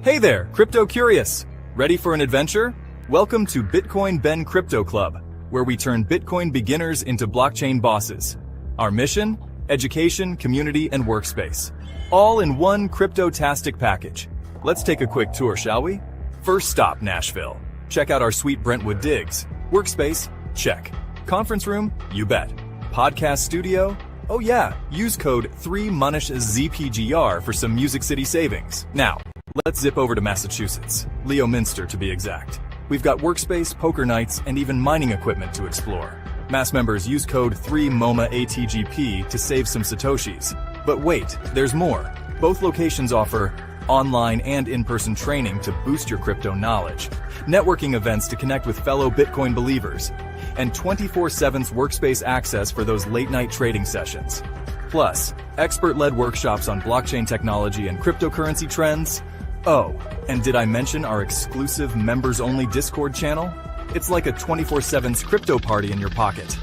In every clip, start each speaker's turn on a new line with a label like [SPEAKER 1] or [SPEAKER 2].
[SPEAKER 1] Hey there, crypto curious. Ready for an adventure? Welcome to Bitcoin Ben Crypto Club, where we turn Bitcoin beginners into blockchain bosses. Our mission? Education, community, and workspace. All in one crypto-tastic package. Let's take a quick tour, shall we? First stop, Nashville. Check out our sweet Brentwood digs. Workspace? Check. Conference room? You bet. Podcast studio? Oh yeah, use code 3MUNISHZPGR for some Music City savings. Now, let's zip over to Massachusetts, Leominster to be exact. We've got workspace, poker nights, and even mining equipment to explore. Mass members use code 3MOMAATGP to save some Satoshis. But wait, there's more. Both locations offer online and in-person training to boost your crypto knowledge, networking events to connect with fellow Bitcoin believers, and 24/7 workspace access for those late-night trading sessions. Plus, expert-led workshops on blockchain technology and cryptocurrency trends. Oh, and did I mention our exclusive members-only Discord channel? It's like a 24/7 crypto party in your pocket.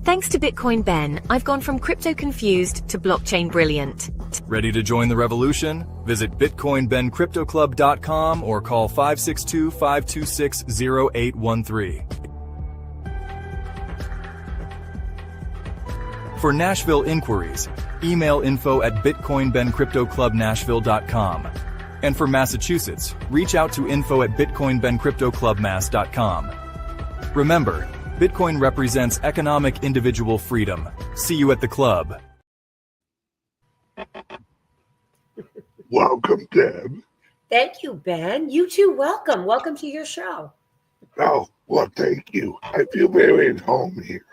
[SPEAKER 2] Thanks to Bitcoin Ben, I've gone from crypto confused to blockchain brilliant.
[SPEAKER 1] Ready to join the revolution? Visit BitcoinBenCryptoClub.com or call 562-526-0813. For Nashville inquiries, email info@BitcoinBenCryptoClubNashville.com. And for Massachusetts, reach out to info@BitcoinBenCryptoClubMass.com. Remember, Bitcoin represents economic individual freedom. See you at the club.
[SPEAKER 3] Welcome, Deb.
[SPEAKER 4] Thank you, Ben. You too, welcome. Welcome to your show.
[SPEAKER 3] Oh, well, thank you. I feel very at home here.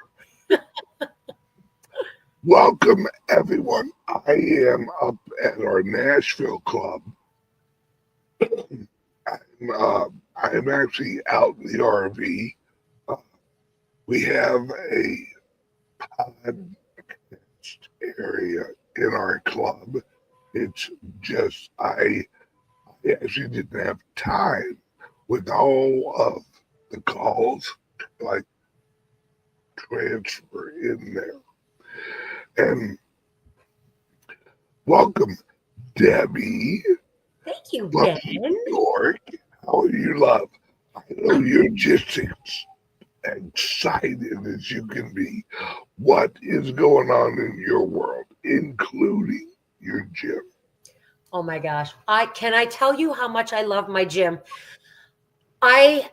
[SPEAKER 3] Welcome, everyone. I am up at our Nashville club. I'm actually out in the RV. We have a podcast area in our club. It's just, I actually didn't have time with all of the calls, like transfer in there. And welcome, Debbie.
[SPEAKER 4] Thank you,
[SPEAKER 3] From
[SPEAKER 4] Ben.
[SPEAKER 3] New York. How are you, love? I know you're just excited as you can be. What is going on in your world, including your gym?
[SPEAKER 4] Oh my gosh. Can I tell you how much I love my gym? I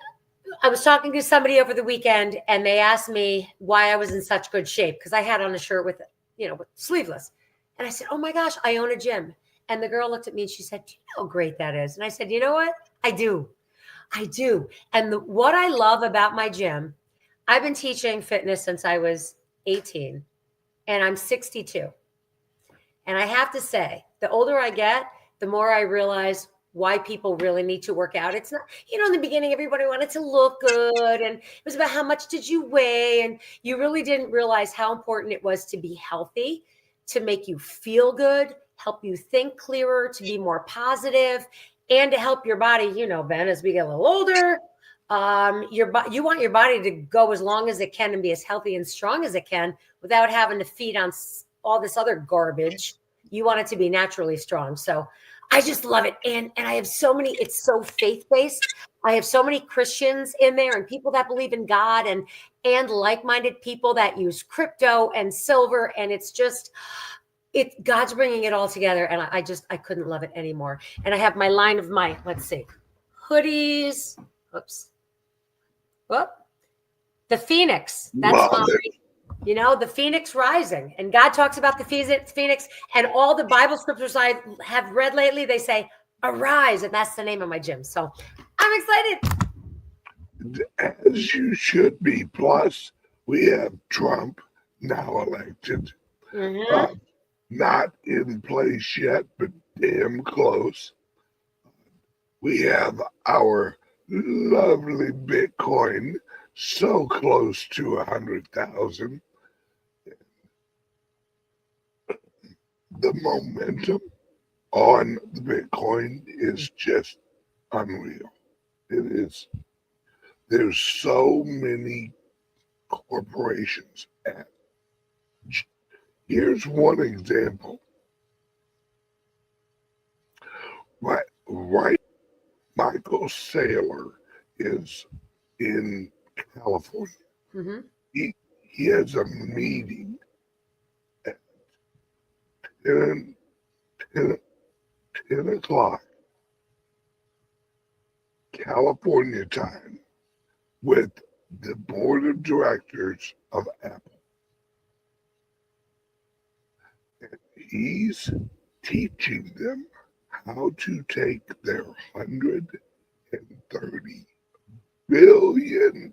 [SPEAKER 4] was talking to somebody over the weekend and they asked me why I was in such good shape because I had on a shirt with sleeveless. And I said, oh my gosh, I own a gym. And the girl looked at me and she said, do you know how great that is? And I said, you know what? I do. And what I love about my gym, I've been teaching fitness since I was 18 and I'm 62. And I have to say, the older I get, the more I realize why people really need to work out. It's not, in the beginning, everybody wanted to look good. And it was about how much did you weigh? And you really didn't realize how important it was to be healthy, to make you feel good, help you think clearer, to be more positive, and to help your body, Ben, as we get a little older, you want your body to go as long as it can and be as healthy and strong as it can without having to feed on all this other garbage. You want it to be naturally strong. So I just love it. And I have so many, it's so faith-based. I have so many Christians in there and people that believe in God and like-minded people that use crypto and silver. And it's just, God's bringing it all together. And I couldn't love it anymore. And I have my line of hoodies. Oops. Whoop. The Phoenix. That's mine. The Phoenix rising. And God talks about the Phoenix and all the Bible scriptures I have read lately, they say, arise. And that's the name of my gym. So I'm excited.
[SPEAKER 3] As you should be. Plus, we have Trump now elected.
[SPEAKER 4] Mm-hmm.
[SPEAKER 3] Not in place yet, but damn close. We have our lovely Bitcoin so close to 100,000. The momentum on the Bitcoin is just unreal. It is. There's so many corporations. Here's one example. Right Michael Saylor is in California.
[SPEAKER 4] Mm-hmm.
[SPEAKER 3] He has a meeting at 10 o'clock California time with the board of directors of Apple. And he's teaching them how to take their $130 billion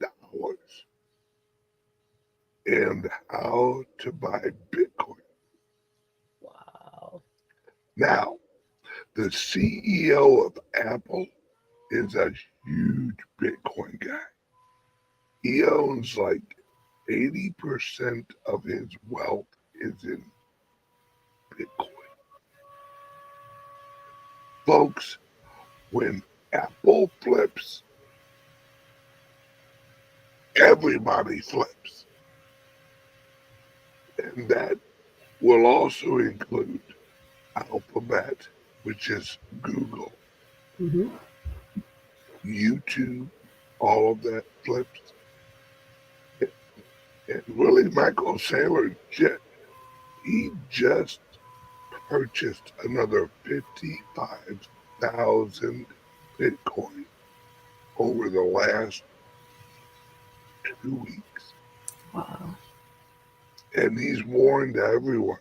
[SPEAKER 3] and how to buy Bitcoin.
[SPEAKER 4] Wow.
[SPEAKER 3] Now, the CEO of Apple is a huge Bitcoin guy. He owns like 80% of his wealth is in Bitcoin. Folks, when Apple flips, everybody flips. And that will also include Alphabet, which is Google,
[SPEAKER 4] Mm-hmm.
[SPEAKER 3] YouTube, all of that flips. And really, Michael Saylor, he just purchased another 55,000 Bitcoin over the last 2 weeks.
[SPEAKER 4] Wow.
[SPEAKER 3] And he's warned everyone,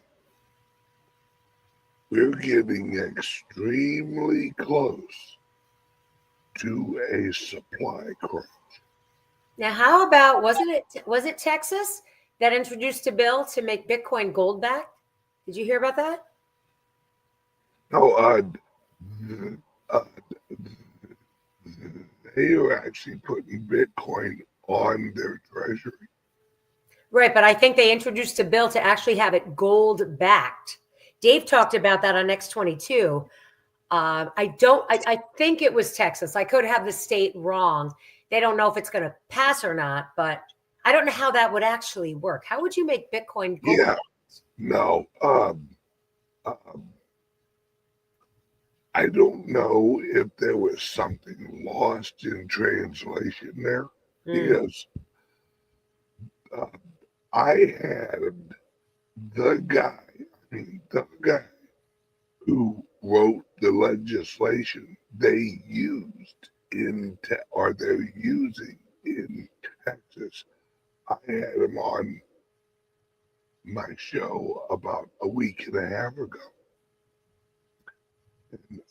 [SPEAKER 3] we're getting extremely close to a supply crunch.
[SPEAKER 4] Now, how about was it Texas that introduced a bill to make Bitcoin gold backed? Did you hear about that?
[SPEAKER 3] No, they are actually putting Bitcoin on their treasury.
[SPEAKER 4] Right, but I think they introduced a bill to actually have it gold backed. Dave talked about that on X22. I think it was Texas. I could have the state wrong. They don't know if it's going to pass or not, but I don't know how that would actually work. How would you make Bitcoin gold?
[SPEAKER 3] Yeah, no. I don't know if there was something lost in translation there, because I had the guy who wrote the legislation they're using in Texas. I had him on my show about a week and a half ago.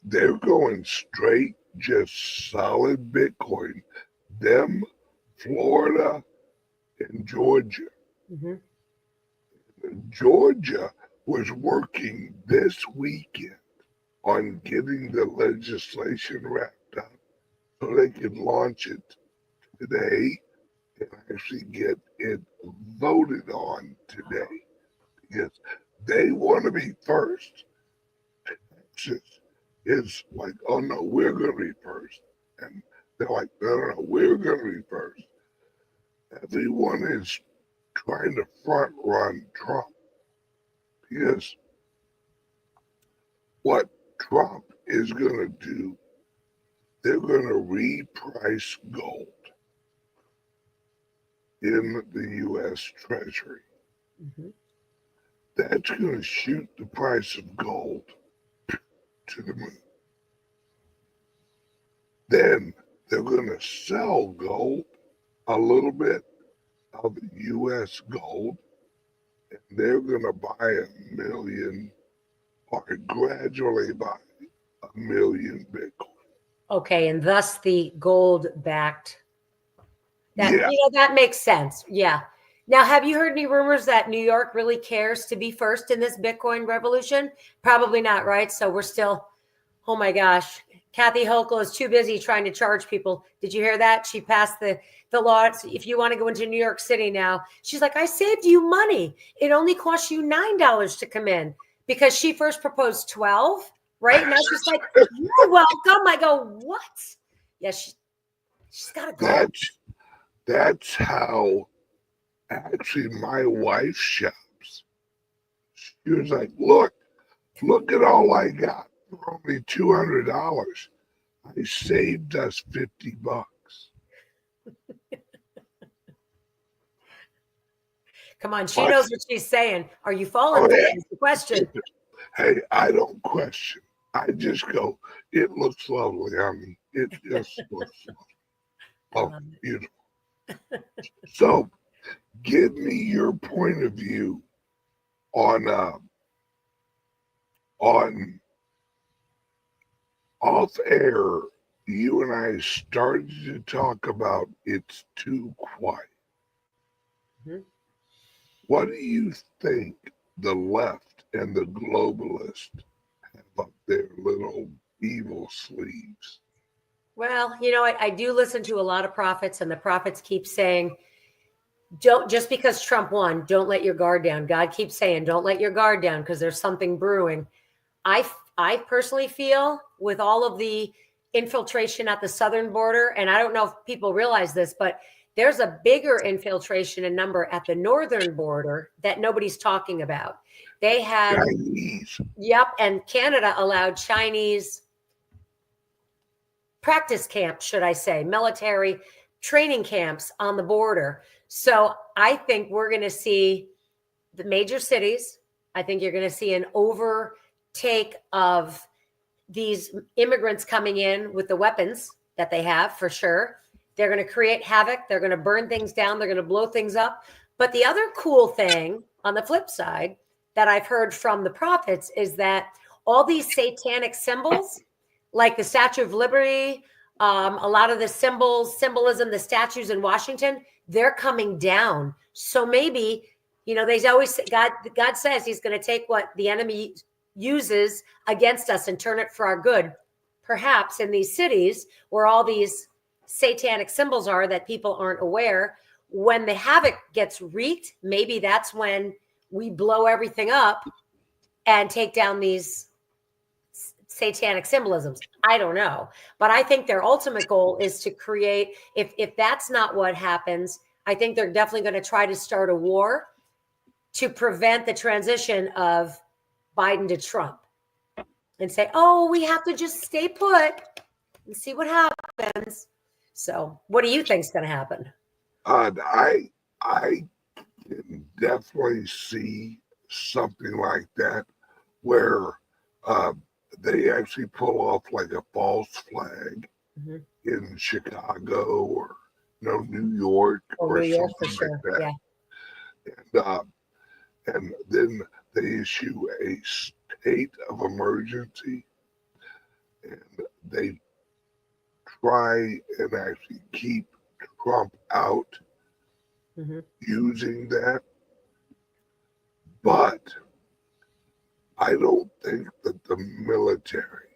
[SPEAKER 3] They're going straight, just solid Bitcoin. Them, Florida, and Georgia.
[SPEAKER 4] Mm-hmm.
[SPEAKER 3] Georgia was working this weekend on getting the legislation wrapped up so they could launch it today and actually get it voted on today, because they want to be first. Texas is like, oh no, we're going to be first. And they're like, no, we're going to be first. Everyone is trying to front run Trump, because what Trump is going to do, they're going to reprice gold in the U.S. Treasury.
[SPEAKER 4] Mm-hmm.
[SPEAKER 3] That's going to shoot the price of gold to the moon. Then they're going to sell gold, a little bit of U.S. gold, and they're going to buy 1 million, or gradually buy 1 million Bitcoin.
[SPEAKER 4] Okay, and thus the gold backed. That,
[SPEAKER 3] Yeah.
[SPEAKER 4] That makes sense. Yeah. Now, have you heard any rumors that New York really cares to be first in this Bitcoin revolution? Probably not, right? So we're still, oh my gosh, Kathy Hochul is too busy trying to charge people. Did you hear that? She passed the law. If you want to go into New York City now, she's like, I saved you money. It only costs you $9 to come in, because she first proposed 12, right? Now she's like, you're welcome. I go, what? Yeah, she's got to go.
[SPEAKER 3] That's how actually my wife shops. She was like, look at all I got for only $200. I saved us $50.
[SPEAKER 4] Come on, she knows what she's saying. Are you falling for it? Is the question.
[SPEAKER 3] Hey, I don't question. I just go, it looks lovely on me. It just looks lovely. Oh, beautiful. So, give me your point of view on off air. You and I started to talk about it's too quiet.
[SPEAKER 4] Mm-hmm.
[SPEAKER 3] What do you think the left and the globalists have up their little evil sleeves?
[SPEAKER 4] Well, I do listen to a lot of prophets, and the prophets keep saying, don't, just because Trump won, don't let your guard down. God keeps saying, don't let your guard down because there's something brewing. I personally feel with all of the infiltration at the southern border, and I don't know if people realize this, but there's a bigger infiltration in number at the northern border that nobody's talking about. They had
[SPEAKER 3] Chinese.
[SPEAKER 4] Yep, and Canada allowed Chinese practice camps, should I say, military training camps on the border. So I think we're going to see the major cities. I think you're going to see an overtake of these immigrants coming in with the weapons that they have, for sure. They're going to create havoc. They're going to burn things down. They're going to blow things up. But the other cool thing on the flip side that I've heard from the prophets is that all these satanic symbols, like the Statue of Liberty, a lot of the symbolism, the statues in Washington, they're coming down. So maybe, they always, God says he's going to take what the enemy uses against us and turn it for our good. Perhaps in these cities where all these satanic symbols are that people aren't aware, when the havoc gets wreaked, maybe that's when we blow everything up and take down these satanic symbolisms. I don't know. But I think their ultimate goal is to create, if that's not what happens, I think they're definitely going to try to start a war to prevent the transition of Biden to Trump and say, oh, we have to just stay put and see what happens. So what do you think is going to happen?
[SPEAKER 3] I can definitely see something like that where they actually pull off like a false flag in Chicago or New York or
[SPEAKER 4] New York,
[SPEAKER 3] something
[SPEAKER 4] for sure.
[SPEAKER 3] like that. And then they issue a state of emergency, and they try and actually keep Trump out using that. But I don't think that the military,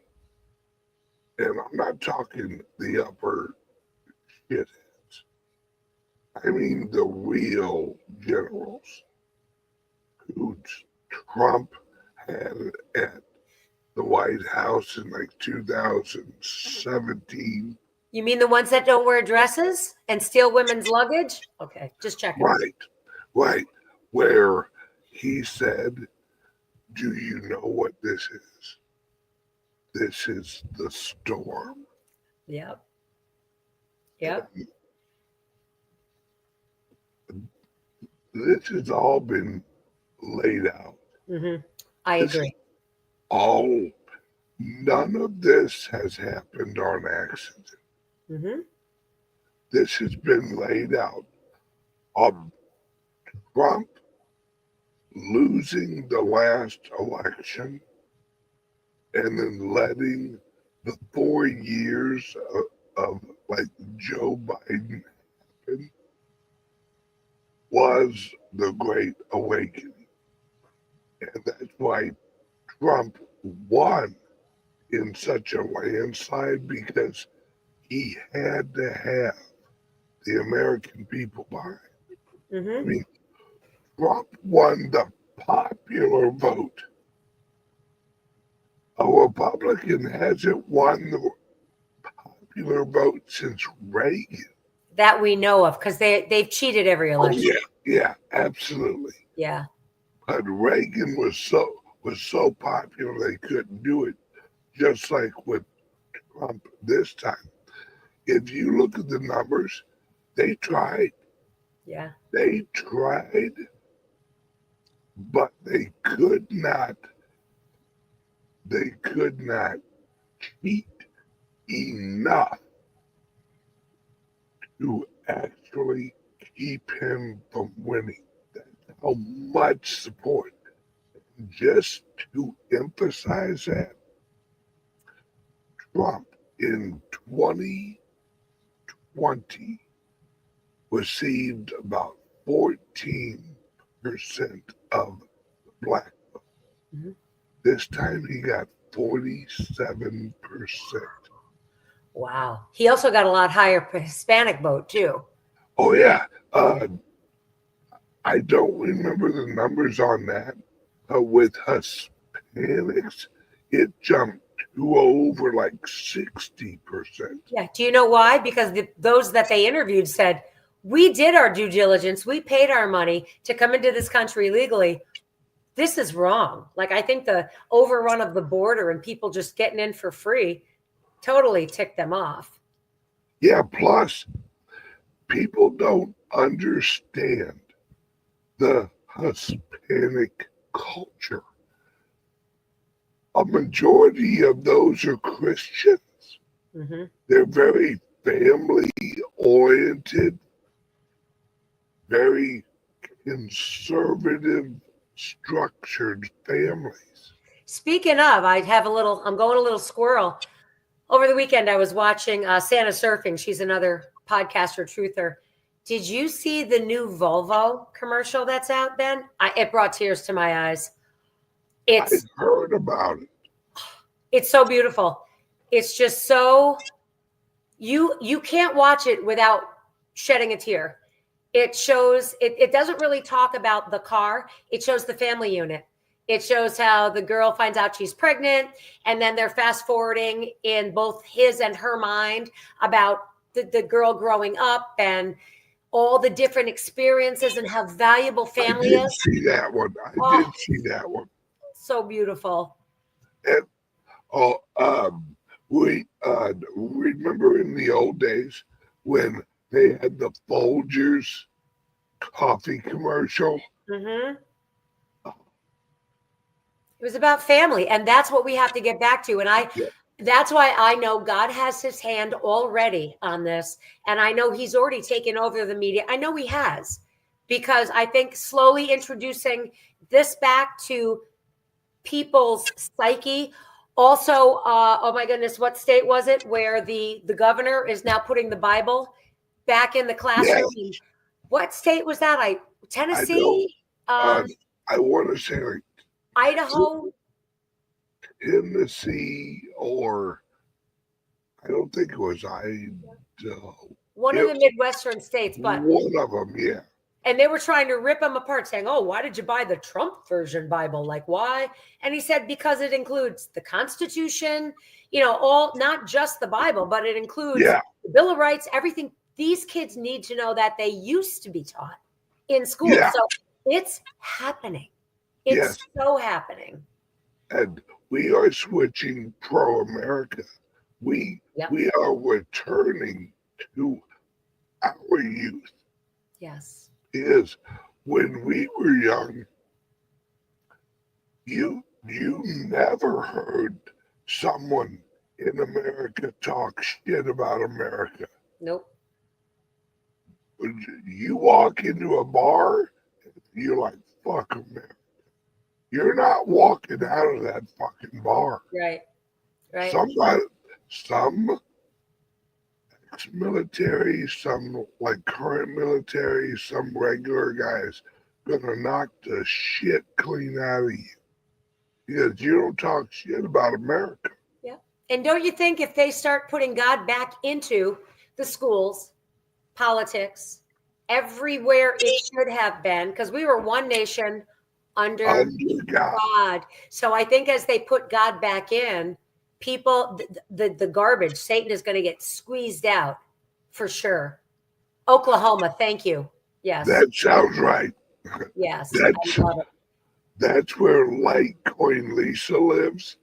[SPEAKER 3] and I'm not talking the upper shitheads, I mean the real generals who Trump had at the White House in like 2017.
[SPEAKER 4] You mean the ones that don't wear dresses and steal women's luggage? Okay, just checking.
[SPEAKER 3] Right. Where he said, do you know what this is? This is the storm.
[SPEAKER 4] Yep.
[SPEAKER 3] This has all been laid out.
[SPEAKER 4] I agree.
[SPEAKER 3] None of this has happened on accident. This has been laid out. Trump losing the last election and then letting the 4 years of like Joe Biden happen was the Great Awakening. And that's why Trump won in such a landslide, because he had to have the American people behind. I mean, Trump won the popular vote. A Republican hasn't won the popular vote since Reagan.
[SPEAKER 4] That we know of, because they've cheated every election.
[SPEAKER 3] Yeah, absolutely.
[SPEAKER 4] Yeah.
[SPEAKER 3] But Reagan was so popular they couldn't do it. Just like with Trump this time. If you look at the numbers, they tried.
[SPEAKER 4] Yeah.
[SPEAKER 3] They tried, but they could not cheat enough to actually keep him from winning. That's how much support. Just to emphasize that, Trump in 2020 received about 14% of the black vote.
[SPEAKER 4] Mm-hmm.
[SPEAKER 3] This time he got 47%.
[SPEAKER 4] Wow. He also got a lot higher Hispanic vote too.
[SPEAKER 3] Oh yeah. I don't remember the numbers on that. With Hispanics, it jumped to over like 60%.
[SPEAKER 4] Yeah. Do you know why? Because those that they interviewed said, we did our due diligence. We paid our money to come into this country legally. This is wrong. Like, I think the overrun of the border and people just getting in for free totally ticked them off.
[SPEAKER 3] Yeah, plus people don't understand the Hispanic culture. A majority of those are Christians.
[SPEAKER 4] Mm-hmm.
[SPEAKER 3] They're very family oriented, very conservative, structured families.
[SPEAKER 4] Speaking of, I'm going a little squirrel. Over the weekend, I was watching Santa Surfing. She's another podcaster, truther. Did you see the new Volvo commercial that's out, Ben? It brought tears to my eyes.
[SPEAKER 3] I heard about it.
[SPEAKER 4] It's so beautiful. It's just so, you can't watch it without shedding a tear. It shows, it doesn't really talk about the car. It shows the family unit. It shows how the girl finds out she's pregnant, and then they're fast forwarding in both his and her mind about the girl growing up and all the different experiences and how valuable family is.
[SPEAKER 3] I did see that one. I did see that one.
[SPEAKER 4] So beautiful.
[SPEAKER 3] And we remember in the old days when they had the Folgers coffee commercial.
[SPEAKER 4] Mm-hmm. It was about family, and that's what we have to get back to. And that's why I know God has his hand already on this, and I know he's already taken over the media. I know he has, because I think slowly introducing this back to people's psyche. Also, oh my goodness, what state was it where the governor is now putting the Bible back in the classroom? Yes. What state was that? Tennessee?
[SPEAKER 3] I want to say like
[SPEAKER 4] Idaho?
[SPEAKER 3] Tennessee, or I don't think it was Idaho.
[SPEAKER 4] One of the Midwestern states, but
[SPEAKER 3] one of them, yeah.
[SPEAKER 4] And they were trying to rip him apart, saying, oh, why did you buy the Trump version Bible? Like, why? And he said, because it includes the Constitution, not just the Bible, but it includes the Bill of Rights, everything. These kids need to know that they used to be taught in school. Yeah. So it's happening. It's so happening.
[SPEAKER 3] And we are switching pro-America. We are returning to our youth.
[SPEAKER 4] Yes.
[SPEAKER 3] Is when we were young, you never heard someone in America talk shit about America.
[SPEAKER 4] Nope.
[SPEAKER 3] You walk into a bar, you're like, fuck America. You're not walking out of that fucking bar.
[SPEAKER 4] Right.
[SPEAKER 3] Some ex-military, some like current military, some regular guys gonna knock the shit clean out of you because you don't talk shit about America.
[SPEAKER 4] Yeah. And don't you think if they start putting God back into the schools, politics, everywhere it should have been, because we were one nation under God. So I think as they put God back in, people, the garbage, Satan is going to get squeezed out for sure. Oklahoma, thank you. Yes.
[SPEAKER 3] That sounds right.
[SPEAKER 4] Yes. I love it.
[SPEAKER 3] That's where Litecoin Lisa lives.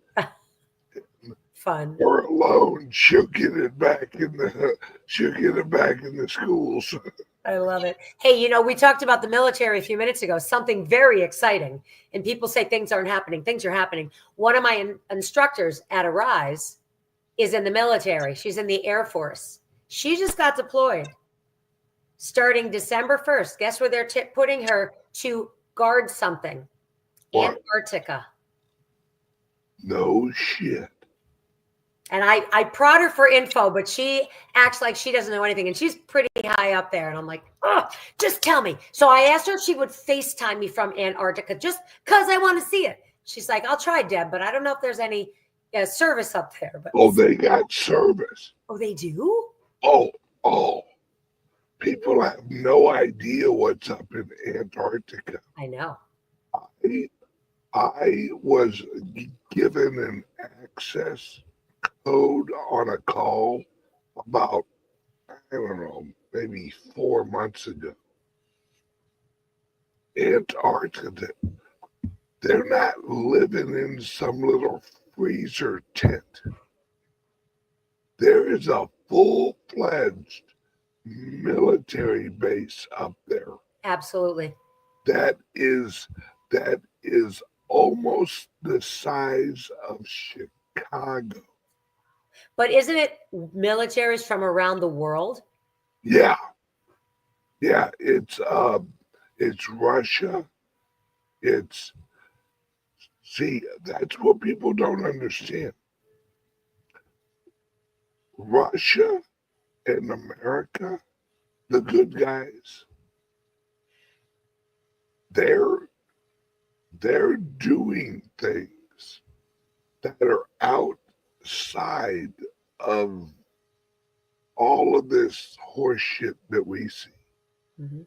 [SPEAKER 4] fun.
[SPEAKER 3] Her alone, she'll get it back in the schools.
[SPEAKER 4] I love it. Hey, you know, we talked about the military a few minutes ago, something very exciting. And people say things aren't happening. Things are happening. One of my instructors at Arise is in the military. She's in the Air Force. She just got deployed starting December 1st. Guess where they're putting her to guard something?
[SPEAKER 3] What?
[SPEAKER 4] Antarctica.
[SPEAKER 3] No shit.
[SPEAKER 4] And I prod her for info, but she acts like she doesn't know anything. And she's pretty high up there. And I'm like, oh, just tell me. So I asked her if she would FaceTime me from Antarctica just because I want to see it. She's like, I'll try, Deb, but I don't know if there's any service up there. But
[SPEAKER 3] Oh, they got service.
[SPEAKER 4] oh, they do?
[SPEAKER 3] Oh. People have no idea what's up in Antarctica.
[SPEAKER 4] I know.
[SPEAKER 3] I was given an access code on a call about, I don't know, maybe 4 months ago. Antarctica, they're not living in some little freezer tent. There is a full-fledged military base up there.
[SPEAKER 4] Absolutely.
[SPEAKER 3] That is almost the size of Chicago.
[SPEAKER 4] But isn't it militaries from around the world?
[SPEAKER 3] Yeah, it's Russia. See, that's what people don't understand. Russia and America, the good guys, they're doing things that are outside of all of this horse shit that we see.
[SPEAKER 4] Mm-hmm.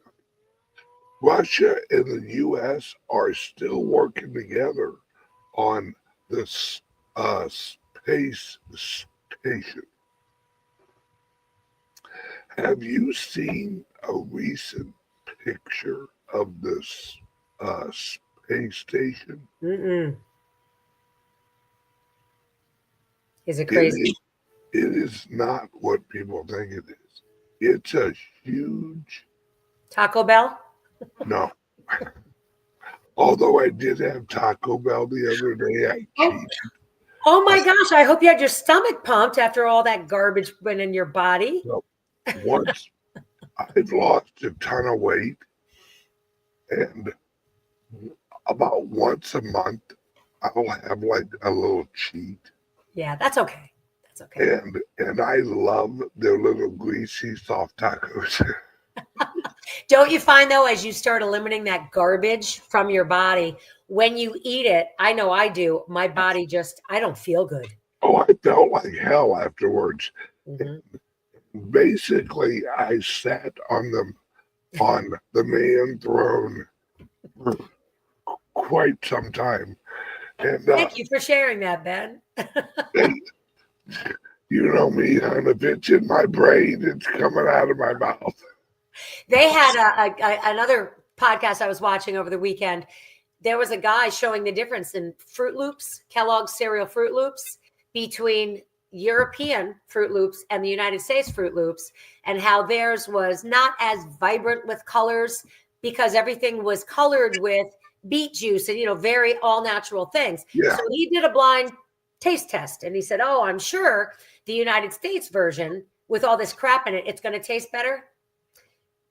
[SPEAKER 3] Russia and the U.S. are still working together on the space station. Have you seen a recent picture of this space station?
[SPEAKER 4] Mm-mm. Is it crazy?
[SPEAKER 3] It is not what people think it is. It's a huge...
[SPEAKER 4] Taco Bell?
[SPEAKER 3] No. Although I did have Taco Bell the other day, I cheated.
[SPEAKER 4] Oh my gosh, I hope you had your stomach pumped after all that garbage went in your body.
[SPEAKER 3] So once I've lost a ton of weight, and about once a month, I'll have like a little cheat.
[SPEAKER 4] Yeah, that's okay. That's okay.
[SPEAKER 3] And I love their little greasy soft tacos.
[SPEAKER 4] Don't you find though, as you start eliminating that garbage from your body, when you eat it, I know I do, my body just, I don't feel good.
[SPEAKER 3] Oh, I felt like hell afterwards.
[SPEAKER 4] Mm-hmm.
[SPEAKER 3] Basically, I sat on the man throne for quite some time. And
[SPEAKER 4] thank you for sharing that, Ben.
[SPEAKER 3] You know me, hon, if it's in my brain, it's coming out of my mouth.
[SPEAKER 4] They had another podcast I was watching over the weekend. There was a guy showing the difference in Fruit Loops, Kellogg's cereal Fruit Loops, between European Fruit Loops and the United States Fruit Loops, and how theirs was not as vibrant with colors because everything was colored with beet juice and, you know, very all natural things.
[SPEAKER 3] Yeah.
[SPEAKER 4] So he did a blind taste test and he said, oh, I'm sure the United States version with all this crap in it, it's going to taste better.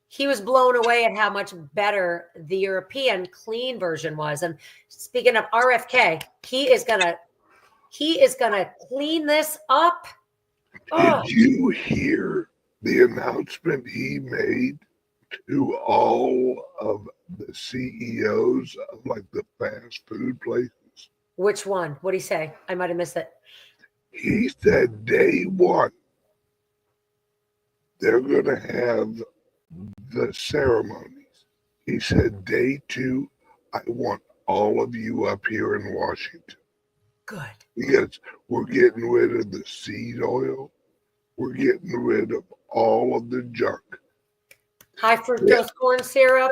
[SPEAKER 4] He was blown away at how much better the European clean version was. And speaking of RFK, he is gonna clean this up. Oh.
[SPEAKER 3] Did you hear the announcement he made to all of the CEOs of like the fast food places?
[SPEAKER 4] Which one? What'd he say? I might have missed it.
[SPEAKER 3] He said day one, they're going to have the ceremonies. He said day two, I want all of you up here in Washington.
[SPEAKER 4] Good.
[SPEAKER 3] Because we're getting rid of the seed oil. We're getting rid of all of the junk.
[SPEAKER 4] High fructose corn syrup.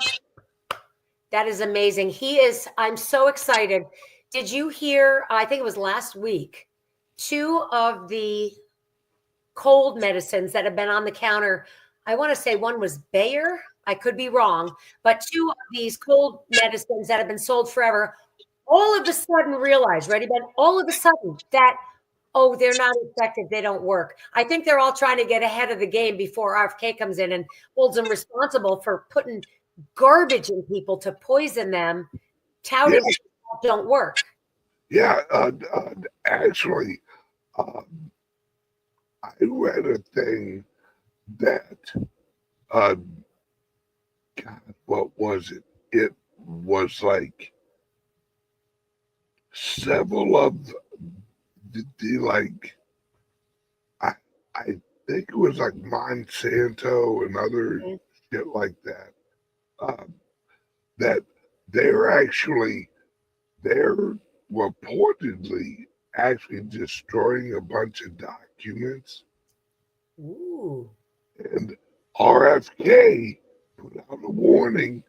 [SPEAKER 4] That is amazing. I'm so excited. Did you hear, I think it was last week, two of the cold medicines that have been on the counter. I want to say one was Bayer. I could be wrong, but two of these cold medicines that have been sold forever, all of a sudden realized, ready, Ben? All of a sudden that, oh, they're not effective. They don't work. I think they're all trying to get ahead of the game before RFK comes in and holds them responsible for putting garbage in people to poison them, touting
[SPEAKER 3] Yes.
[SPEAKER 4] don't work.
[SPEAKER 3] Yeah, actually, I read a thing that, God, what was it? It was like several of the like, I think it was like Monsanto and other shit like that. That they're reportedly actually destroying a bunch of documents.
[SPEAKER 4] Ooh.
[SPEAKER 3] And RFK put out a warning.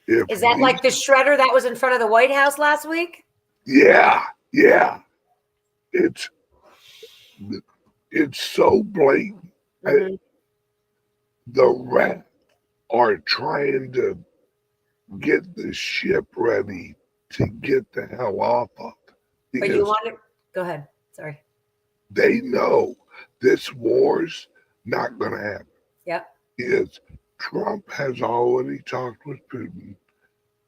[SPEAKER 4] Is that like the shredder that was in front of the White House last week?
[SPEAKER 3] Yeah. It's so blatant. The rats are trying to get the ship ready to get the hell off of.
[SPEAKER 4] But you want to go ahead. Sorry.
[SPEAKER 3] They know this war's not going to happen.
[SPEAKER 4] Yep.
[SPEAKER 3] Is Trump has already talked with Putin.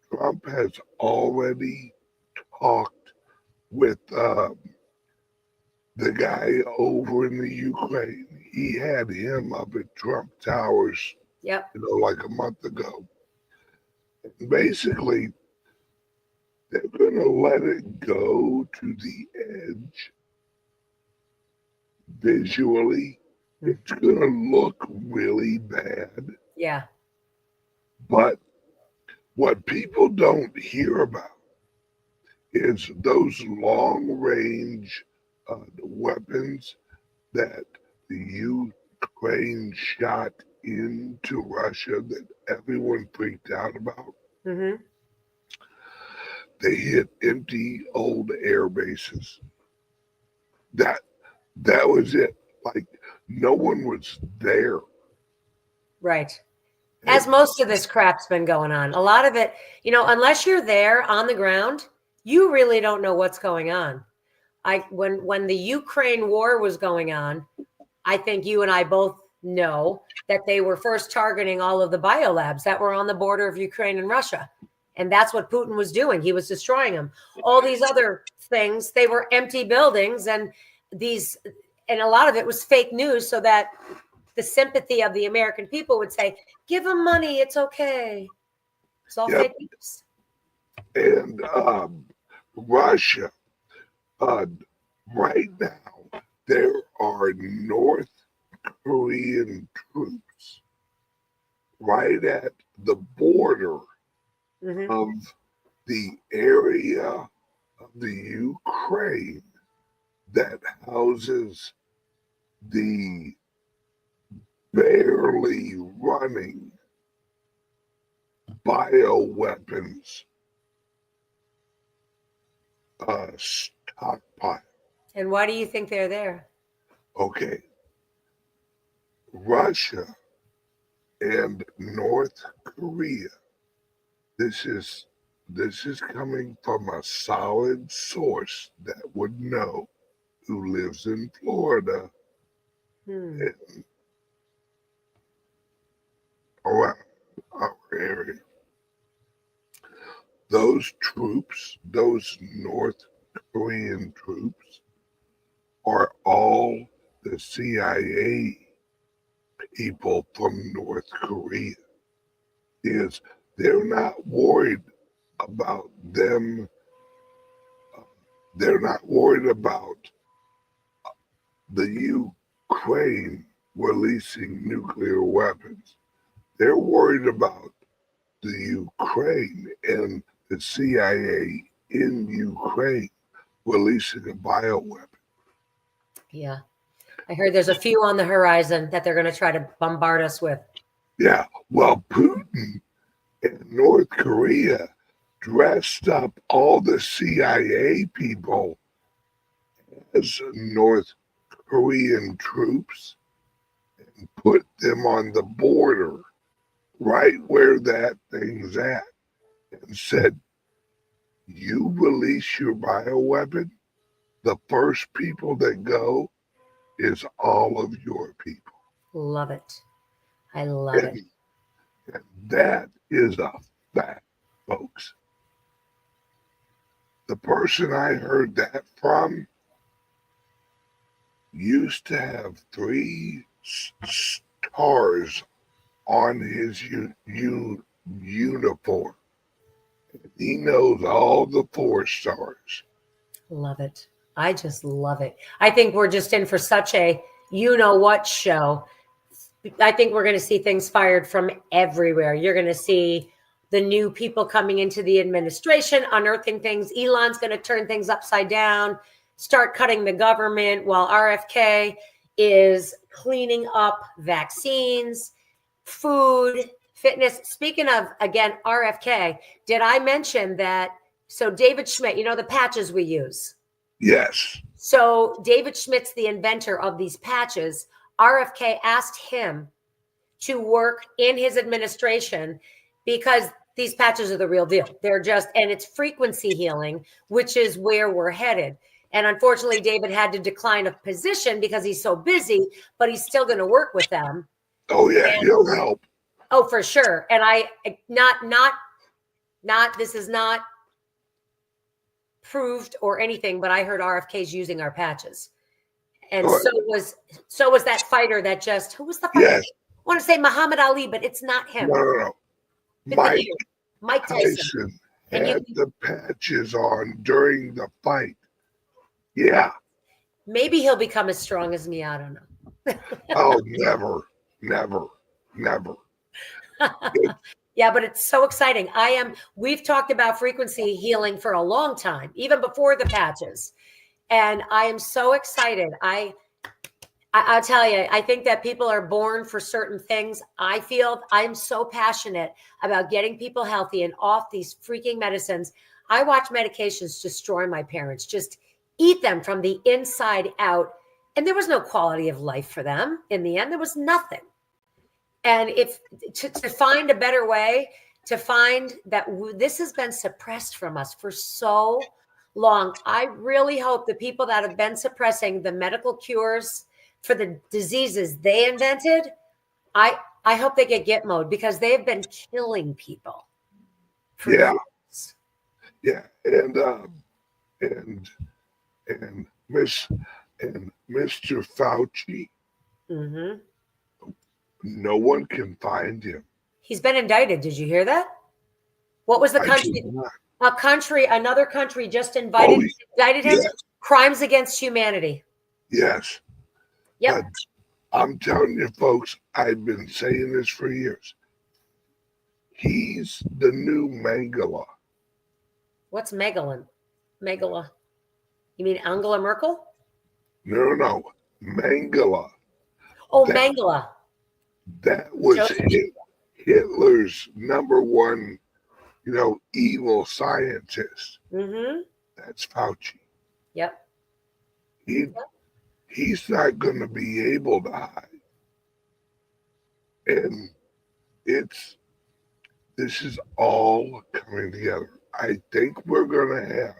[SPEAKER 3] Trump has already talked with the guy over in the Ukraine. He had him up at Trump Towers, like a month ago. And basically, they're going to let it go to the edge visually. It's going to look really bad.
[SPEAKER 4] Yeah.
[SPEAKER 3] But what people don't hear about is those long-range weapons that the Ukraine shot into Russia that everyone freaked out about. They hit empty old air bases. That was it. Like, no one was there.
[SPEAKER 4] Right. As most of this crap's been going on. A lot of it, unless you're there on the ground, you really don't know what's going on. When the Ukraine war was going on, I think you and I both know that they were first targeting all of the biolabs that were on the border of Ukraine and Russia. And that's what Putin was doing. He was destroying them. All these other things, they were empty buildings, and a lot of it was fake news, so that the sympathy of the American people would say, give them money, it's okay. It's all fake news.
[SPEAKER 3] And Russia, right now, there are North Korean troops right at the border of the area of the Ukraine that houses the barely running bioweapons stockpile.
[SPEAKER 4] And why do you think they're there?
[SPEAKER 3] Okay. Russia and North Korea. This is coming from a solid source that would know, who lives in Florida and around our area. Those troops, those North Korean troops, are all the CIA people from North Korea. They're not worried about them. They're not worried about the Ukraine releasing nuclear weapons. They're worried about the Ukraine and the CIA in Ukraine releasing a bioweapon.
[SPEAKER 4] Yeah. I heard there's a few on the horizon that they're going to try to bombard us with.
[SPEAKER 3] Yeah. Well, Putin and North Korea dressed up all the CIA people as North Korean troops and put them on the border right where that thing's at and said, you release your bioweapon, the first people that go is all of your people.
[SPEAKER 4] Love it. I love it.
[SPEAKER 3] And that is a fact, folks. The person I heard that from used to have 3 stars on his uniform. He knows all the 4 stars.
[SPEAKER 4] Love it. I just love it. I think we're just in for such a you-know-what show. I think we're going to see things fired from everywhere. You're going to see the new people coming into the administration, unearthing things. Elon's going to turn things upside down, start cutting the government while RFK is cleaning up vaccines, food, fitness. Speaking of, again, RFK, did I mention that? So David Schmidt, you know, the patches we use.
[SPEAKER 3] Yes.
[SPEAKER 4] So David Schmidt's the inventor of these patches. RFK asked him to work in his administration because these patches are the real deal. They're just, and it's frequency healing, which is where we're headed. And unfortunately, David had to decline a position because he's so busy, but he's still going to work with them.
[SPEAKER 3] Oh yeah, he'll help.
[SPEAKER 4] Oh, for sure. And this is not proved or anything, but I heard RFK's using our patches. And so was that fighter that just, who was the fighter?
[SPEAKER 3] Yes.
[SPEAKER 4] I want to say Muhammad Ali, but it's not him.
[SPEAKER 3] No. Mike
[SPEAKER 4] Tyson
[SPEAKER 3] had the patches on during the fight. Yeah.
[SPEAKER 4] Maybe he'll become as strong as me. I don't know.
[SPEAKER 3] Oh, never.
[SPEAKER 4] Yeah, but it's so exciting. We've talked about frequency healing for a long time, even before the patches. And I am so excited. I'll tell you, I think that people are born for certain things. I feel I'm so passionate about getting people healthy and off these freaking medicines. I watch medications destroy my parents, just eat them from the inside out. And there was no quality of life for them. In the end, there was nothing. And if to find a better way, to find that this has been suppressed from us for so long, I really hope the people that have been suppressing the medical cures for the diseases they invented, I hope they get Gitmo'd because they have been killing people.
[SPEAKER 3] Yeah. Yeah. And Mr. Fauci, no one can find him.
[SPEAKER 4] He's been indicted. Did you hear that? What was the country? Another country just indicted him. Yes. Crimes against humanity.
[SPEAKER 3] Yes.
[SPEAKER 4] Yep.
[SPEAKER 3] But I'm telling you, folks, I've been saying this for years. He's the new Mengele.
[SPEAKER 4] What's Megala? You mean Angela Merkel?
[SPEAKER 3] No. Mengele.
[SPEAKER 4] Oh, Mengele.
[SPEAKER 3] That was Hitler's #1, evil scientist.
[SPEAKER 4] Mm-hmm.
[SPEAKER 3] That's Fauci.
[SPEAKER 4] Yep.
[SPEAKER 3] He's not going to be able to hide. And this is all coming together. I think we're going to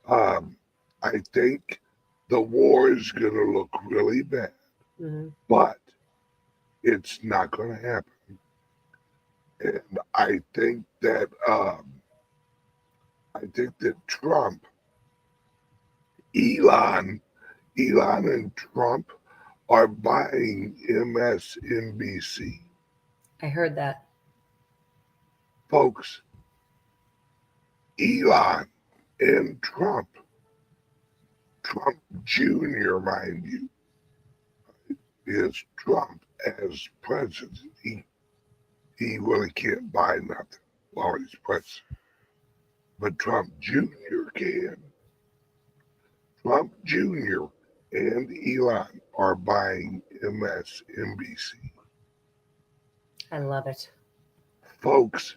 [SPEAKER 3] have, I think the war is going to look really bad, but it's not going to happen. And I think that Trump, Elon and Trump are buying MSNBC.
[SPEAKER 4] I heard that.
[SPEAKER 3] Folks, Elon and Trump Jr., mind you, is Trump as president. He really can't buy nothing while he's president. But Trump Jr. can. Trump Jr. and Elon are buying MSNBC.
[SPEAKER 4] I love it.
[SPEAKER 3] Folks,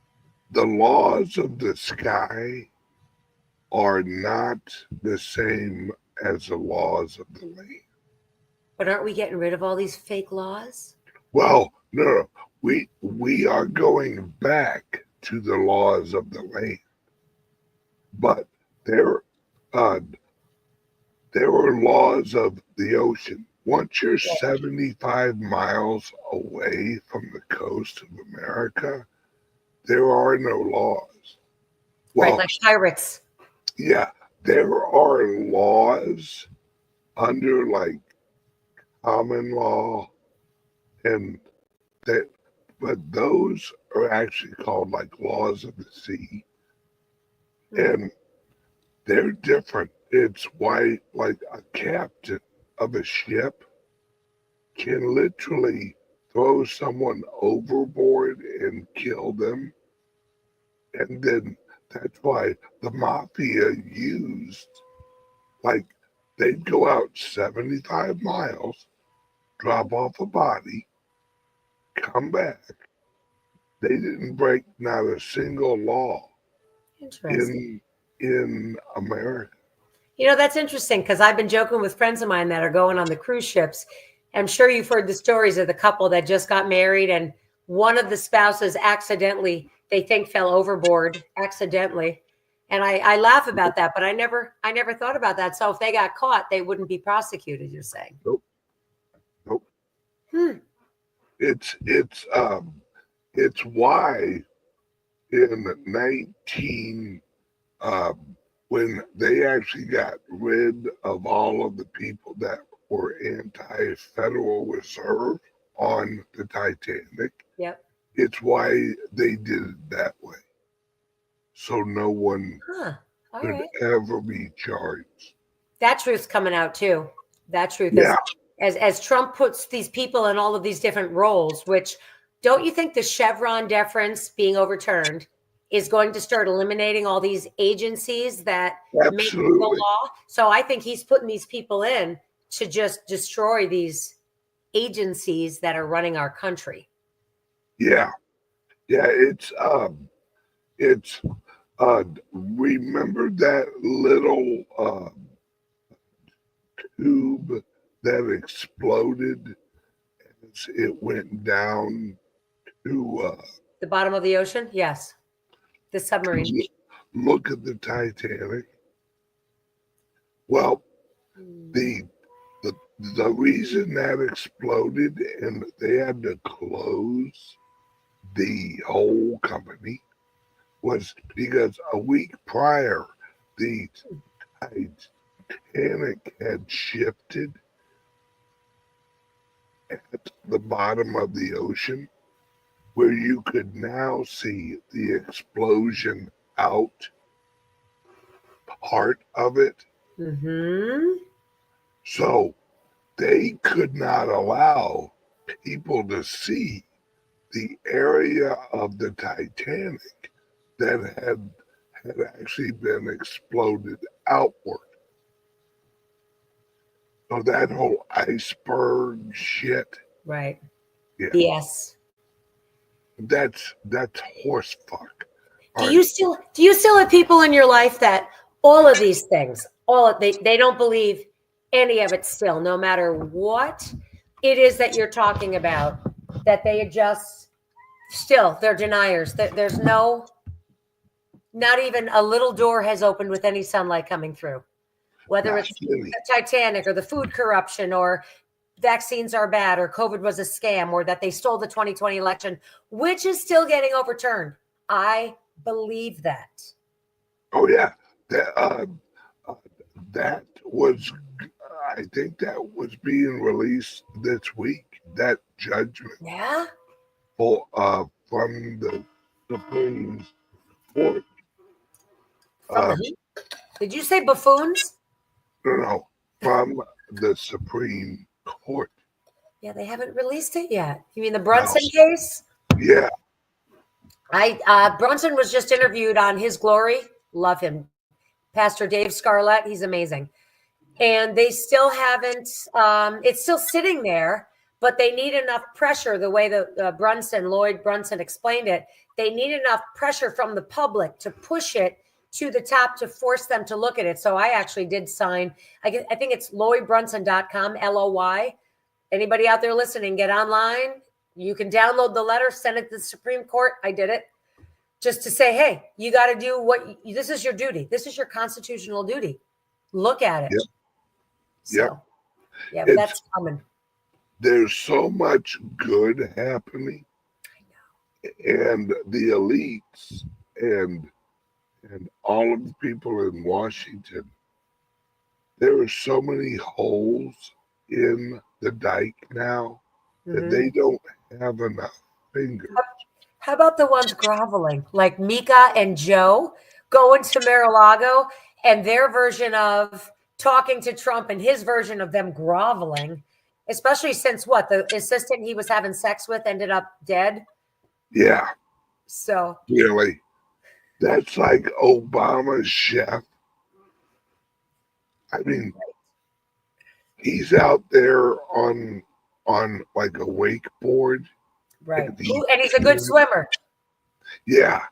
[SPEAKER 3] the laws of the sky are not the same as the laws of the land.
[SPEAKER 4] But aren't we getting rid of all these fake laws?
[SPEAKER 3] Well, no. We are going back to the laws of the land, but there are laws of the ocean. Once you're 75 miles away from the coast of America, there are no laws. Well,
[SPEAKER 4] Right, like pirates.
[SPEAKER 3] yeah, there are laws under like common law and that, but those are actually called like laws of the sea, and they're different. It's why like a captain of a ship can literally throw someone overboard and kill them, and then that's why the mafia used like they'd go out 75 miles, drop off a body, come back. They didn't break not a single law
[SPEAKER 4] Interesting.
[SPEAKER 3] in America.
[SPEAKER 4] You know, that's interesting because I've been joking with friends of mine that are going on the cruise ships. I'm sure you've heard the stories of the couple that just got married and one of the spouses accidentally, they think, fell overboard accidentally. And I laugh about that, but I never thought about that. So if they got caught, they wouldn't be prosecuted, you're saying?
[SPEAKER 3] Nope. It's why in 19 when they actually got rid of all of the people that were anti-Federal Reserve on the Titanic.
[SPEAKER 4] Yep.
[SPEAKER 3] It's why they did it that way, so no one could ever be charged.
[SPEAKER 4] That truth's coming out too. That truth
[SPEAKER 3] Yeah.
[SPEAKER 4] is as Trump puts these people in all of these different roles, which don't you think the Chevron deference being overturned is going to start eliminating all these agencies that make the law? So I think he's putting these people in to just destroy these agencies that are running our country.
[SPEAKER 3] Yeah. It's remember that little tube that exploded as it went down to
[SPEAKER 4] the bottom of the ocean? Yes. The submarine.
[SPEAKER 3] Look at the Titanic. Well, the reason that exploded and they had to close the whole company was because a week prior the Titanic had shifted at the bottom of the ocean, where you could now see the explosion out part of it. So they could not allow people to see the area of the Titanic that had actually been exploded outward. So that whole iceberg shit.
[SPEAKER 4] Right.
[SPEAKER 3] Yeah.
[SPEAKER 4] Yes.
[SPEAKER 3] That's horse fuck.
[SPEAKER 4] Do you still have people in your life that all of these things, they don't believe any of it still, no matter what it is that you're talking about, that they just still, they're deniers. There's not even a little door has opened with any sunlight coming through, whether it's the Titanic or the food corruption or vaccines are bad or COVID was a scam or that they stole the 2020 election, which is still getting overturned. I believe that.
[SPEAKER 3] Oh yeah, that was, I think that was being released this week. That judgment, from the Supreme Court.
[SPEAKER 4] Did you say buffoons?
[SPEAKER 3] No, from the Supreme Court.
[SPEAKER 4] Yeah, they haven't released it yet. You mean the Brunson case?
[SPEAKER 3] Yeah.
[SPEAKER 4] Brunson was just interviewed on His Glory. Love him. Pastor Dave Scarlett. He's amazing. And they still haven't, it's still sitting there, but they need enough pressure, the way that Lloyd Brunson explained it. They need enough pressure from the public to push it to the top to force them to look at it. So I actually did sign, I think it's LloydBrunson.com, LOY. Anybody out there listening, get online. You can download the letter, send it to the Supreme Court. I did it just to say, hey, you got to do this is your duty. This is your constitutional duty. Look at it.
[SPEAKER 3] Yep.
[SPEAKER 4] So, yeah, but that's coming.
[SPEAKER 3] There's so much good happening. And the elites and all of the people in Washington, there are so many holes in the dike now that they don't have enough fingers.
[SPEAKER 4] How about the ones groveling, like Mika and Joe going to Mar-a-Lago and their version of talking to Trump and his version of them groveling, especially since the assistant he was having sex with ended up dead.
[SPEAKER 3] Yeah.
[SPEAKER 4] So
[SPEAKER 3] really, that's like Obama's chef. I mean, he's out there on like a wakeboard.
[SPEAKER 4] Right. And he's a good swimmer.
[SPEAKER 3] Yeah.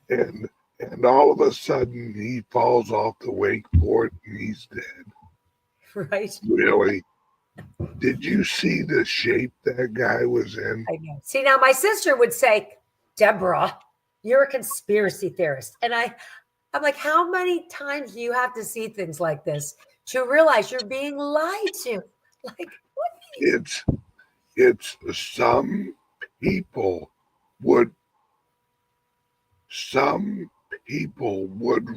[SPEAKER 3] And all of a sudden he falls off the wakeboard and he's dead.
[SPEAKER 4] Right.
[SPEAKER 3] Really? Did you see the shape that guy was in?
[SPEAKER 4] I know. See, now my sister would say, Deborah, you're a conspiracy theorist. And I'm like, how many times do you have to see things like this to realize you're being lied to? Like, what?
[SPEAKER 3] It's some people would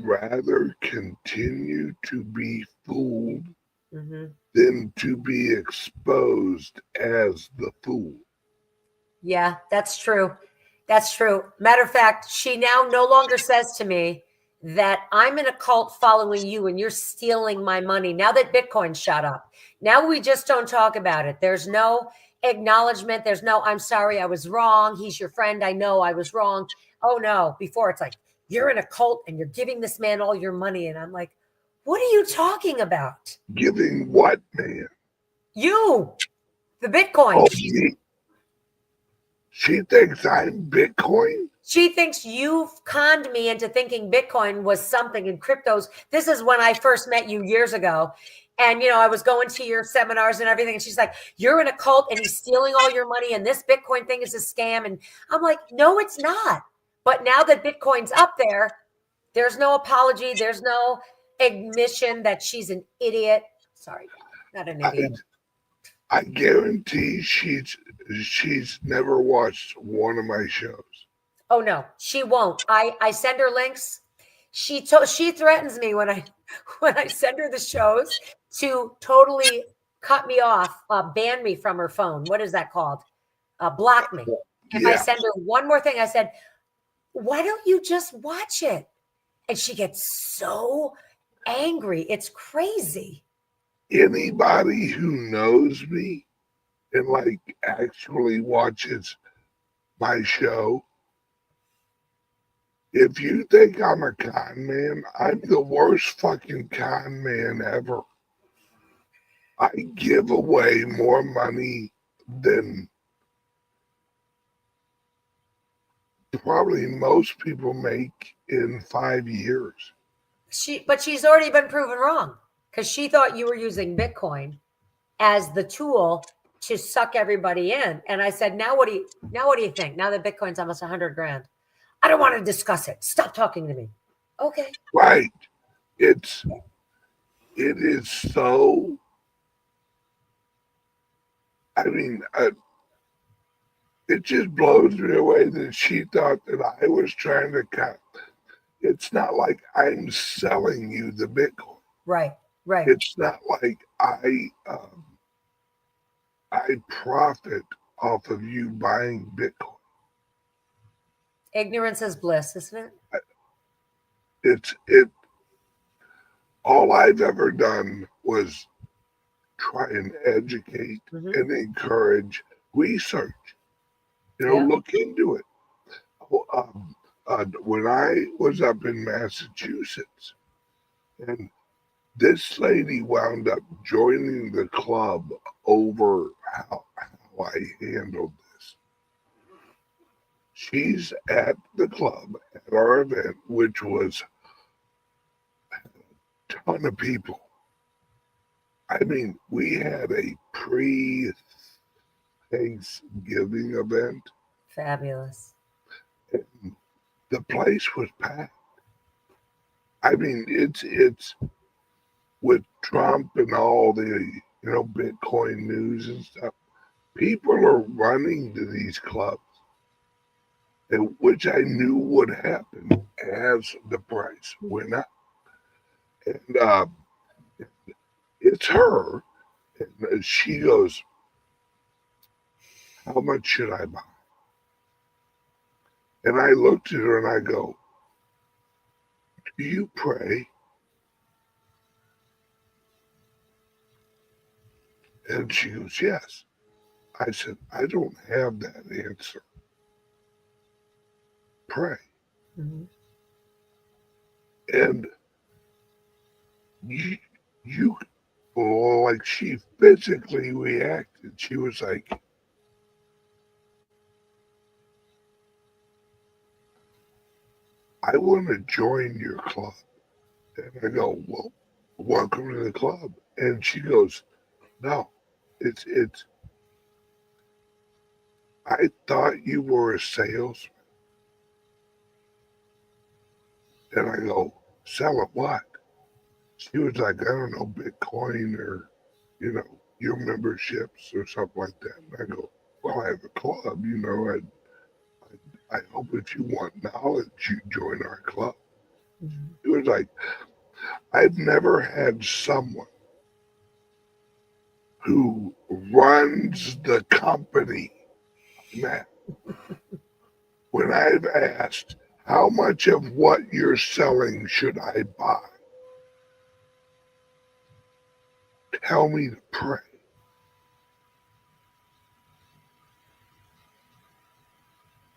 [SPEAKER 3] rather continue to be fooled than to be exposed as the fool.
[SPEAKER 4] Yeah, that's true. That's true. Matter of fact, she now no longer says to me that I'm in a cult following you and you're stealing my money. Now that Bitcoin shot up, now we just don't talk about it. There's no acknowledgement. There's no, I'm sorry, I was wrong. He's your friend. I know I was wrong. Oh no. Before it's like, you're in a cult and you're giving this man all your money. And I'm like, what are you talking about?
[SPEAKER 3] Giving what, man?
[SPEAKER 4] You, the Bitcoin.
[SPEAKER 3] Oh, she thinks I'm Bitcoin?
[SPEAKER 4] She thinks you've conned me into thinking Bitcoin was something in cryptos. This is when I first met you years ago. And, I was going to your seminars and everything. And she's like, you're in a cult and he's stealing all your money. And this Bitcoin thing is a scam. And I'm like, no, it's not. But now that Bitcoin's up there, there's no apology. There's no admission that she's an idiot. Sorry, not an idiot.
[SPEAKER 3] I guarantee she's never watched one of my shows.
[SPEAKER 4] Oh no, she won't. I send her links. She threatens me when I send her the shows to totally cut me off, ban me from her phone. What is that called? Block me. If I send her one more thing, I said, why don't you just watch it? And she gets so angry. It's crazy.
[SPEAKER 3] Anybody who knows me and like actually watches my show, if you think I'm a con man, I'm the worst fucking con man ever. I give away more money than probably most people make in 5 years.
[SPEAKER 4] But she's already been proven wrong because she thought you were using Bitcoin as the tool to suck everybody in. And I said, now what do you think? Now that Bitcoin's almost 100 grand, I don't want to discuss it. Stop talking to me. Okay.
[SPEAKER 3] Right. It is so. I mean, it just blows me away that she thought that I was trying to cut. It's not like I'm selling you the Bitcoin.
[SPEAKER 4] Right.
[SPEAKER 3] It's not like I profit off of you buying Bitcoin.
[SPEAKER 4] Ignorance is bliss, isn't
[SPEAKER 3] it? All I've ever done was try and educate and encourage research. Look into it. When I was up in Massachusetts, and this lady wound up joining the club over how I handled this. She's at the club at our event, which was a ton of people. I mean, we had a pre-Thanksgiving event.
[SPEAKER 4] Fabulous.
[SPEAKER 3] And the place was packed. I mean, it's with Trump and all the Bitcoin news and stuff. People are running to these clubs, and which I knew would happen as the price went up. And it's her, and she goes, "How much should I buy?" And I looked at her and I go, "Do you pray?" And she goes, "Yes." I said, "I don't have that answer. Pray."
[SPEAKER 4] Mm-hmm.
[SPEAKER 3] And you like, she physically reacted. She was like, "I want to join your club." And I go, "Well, welcome to the club." And she goes, "No, it's I thought you were a salesman." And I go, "Sell it what?" She was like, "I don't know, Bitcoin or, your memberships or something like that." And I go, "Well, I have a club, I hope if you want knowledge, you join our club."
[SPEAKER 4] Mm-hmm.
[SPEAKER 3] It was like, I've never had someone who runs the company now, when I've asked, "How much of what you're selling should I buy?" Tell me to pray.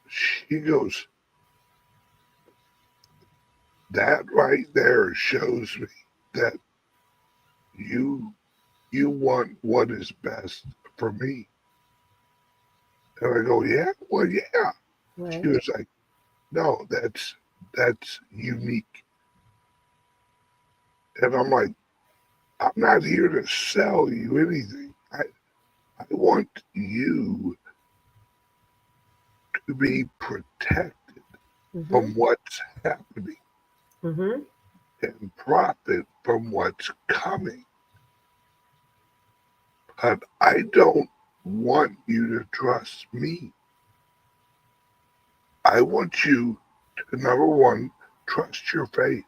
[SPEAKER 3] She goes, "That right there shows me that you want what is best for me." And I go, "Yeah, well, yeah."
[SPEAKER 4] Right.
[SPEAKER 3] She was like, "No, that's unique." And I'm like, "I'm not here to sell you anything. I want you to be protected
[SPEAKER 4] Mm-hmm.
[SPEAKER 3] from what's happening
[SPEAKER 4] Mm-hmm.
[SPEAKER 3] and profit from what's coming. But I don't want you to trust me. I want you to, number one, trust your faith.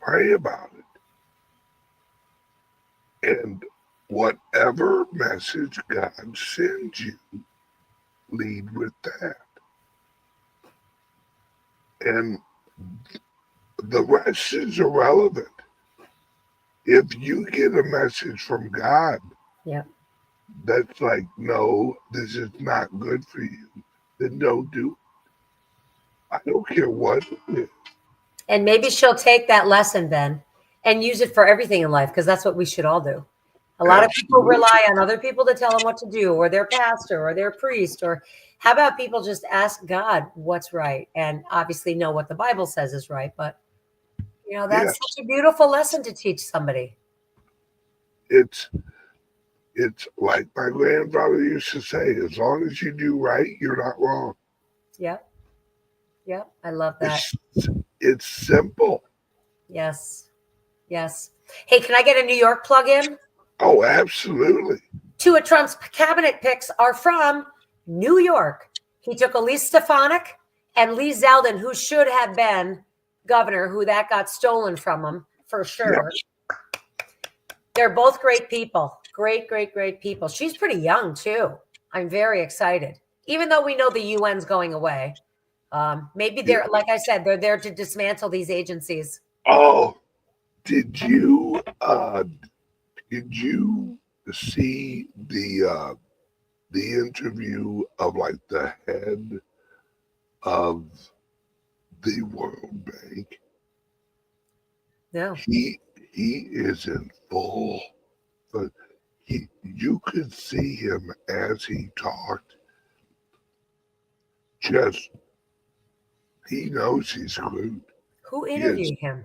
[SPEAKER 3] Pray about it. And whatever message God sends you, lead with that. And the rest is irrelevant. If you get a message from God,
[SPEAKER 4] Yeah.
[SPEAKER 3] that's like, "No, this is not good for you," then don't do it. I don't care what it is.
[SPEAKER 4] And maybe she'll take that lesson, Ben, and use it for everything in life, because that's what we should all do. A lot of people
[SPEAKER 3] Absolutely.
[SPEAKER 4] rely on other people to tell them what to do, or their pastor, or their priest, or how about people just ask God what's right, and obviously know what the Bible says is right. But that's
[SPEAKER 3] Yes,
[SPEAKER 4] such a beautiful lesson to teach somebody.
[SPEAKER 3] it's like my grandfather used to say, as long as you do right, you're not wrong.
[SPEAKER 4] Yep. Yep. I love that.
[SPEAKER 3] It's simple.
[SPEAKER 4] Yes. Yes. Hey, can I get a New York plug-in?
[SPEAKER 3] Oh, absolutely.
[SPEAKER 4] Two of Trump's cabinet picks are from New York. He took Elise Stefanik and Lee Zeldin, who should have been governor, who that got stolen from him for sure.
[SPEAKER 3] Yep.
[SPEAKER 4] They're both great people. Great, great, great people. She's pretty young too. I'm very excited. Even though we know the UN's going away. Maybe they're, like I said, they're there to dismantle these agencies.
[SPEAKER 3] Oh, did you see the interview of like the head of the World Bank?
[SPEAKER 4] No.
[SPEAKER 3] He is in full, but you could see him as he talked. Just he knows he's screwed.
[SPEAKER 4] Who interviewed him?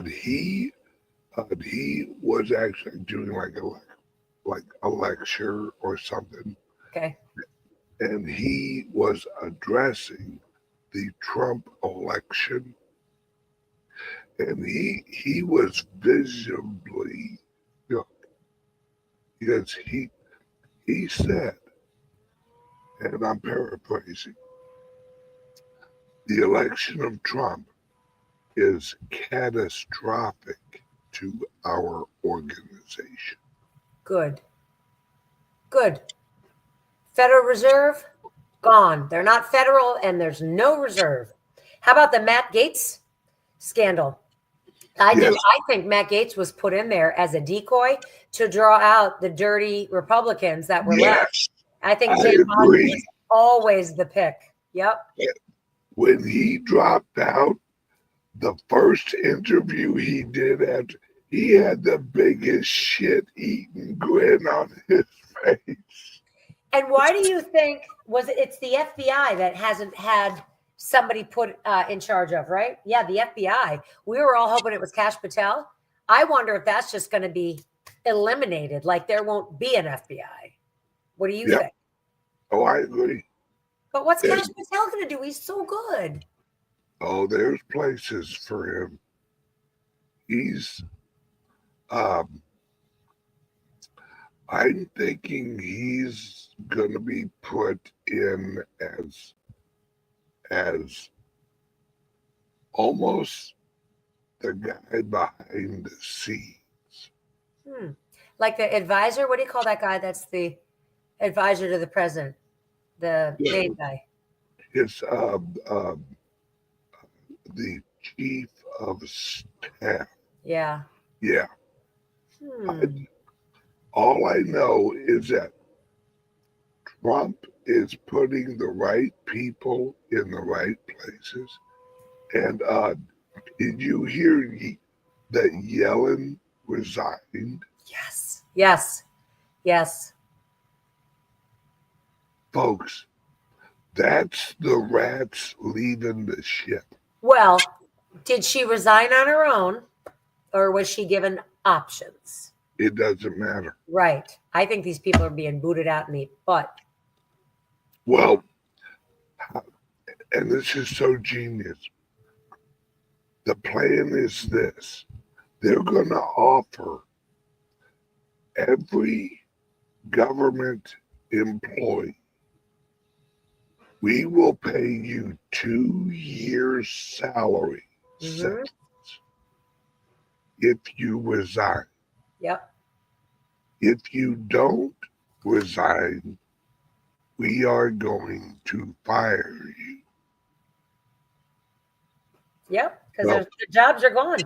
[SPEAKER 3] He was actually doing like a lecture or something,
[SPEAKER 4] Okay.
[SPEAKER 3] and he was addressing the Trump election, and he was visibly, because he said, and I'm paraphrasing, the election of Trump is catastrophic to our organization.
[SPEAKER 4] Good. Federal Reserve, gone. They're not federal and there's no reserve. How about the Matt Gaetz scandal? I think Matt Gaetz was put in there as a decoy to draw out the dirty Republicans that were left. I think Jim Biden was always the pick. Yep.
[SPEAKER 3] When he dropped out, the first interview he did after, he had the biggest shit-eating grin on his face.
[SPEAKER 4] And why do you think it's the FBI that hasn't had somebody put in charge of, right? Yeah, the FBI. We were all hoping it was Kash Patel. I wonder if that's just going to be eliminated, like there won't be an FBI. What do you think?
[SPEAKER 3] Oh, I agree.
[SPEAKER 4] But what's Kash Patel going to do? He's so good.
[SPEAKER 3] Oh, there's places for him. He's, I'm thinking he's going to be put in as almost the guy behind the scenes.
[SPEAKER 4] Like the advisor? What do you call that guy that's the advisor to the president? The main guy.
[SPEAKER 3] It's the chief of staff.
[SPEAKER 4] Yeah.
[SPEAKER 3] Yeah. All I know is that Trump is putting the right people in the right places. And did you hear that Yellen resigned?
[SPEAKER 4] Yes.
[SPEAKER 3] Folks, that's the rats leaving the ship.
[SPEAKER 4] Well, did she resign on her own or was she given options?
[SPEAKER 3] It doesn't matter.
[SPEAKER 4] Right. I think these people are being booted out in the butt.
[SPEAKER 3] Well, and this is so genius. The plan is this. They're going to offer every government employee, we will pay you 2 years' salary if you resign.
[SPEAKER 4] Yep.
[SPEAKER 3] If you don't resign, we are going to fire you.
[SPEAKER 4] Yep, because the jobs are gone.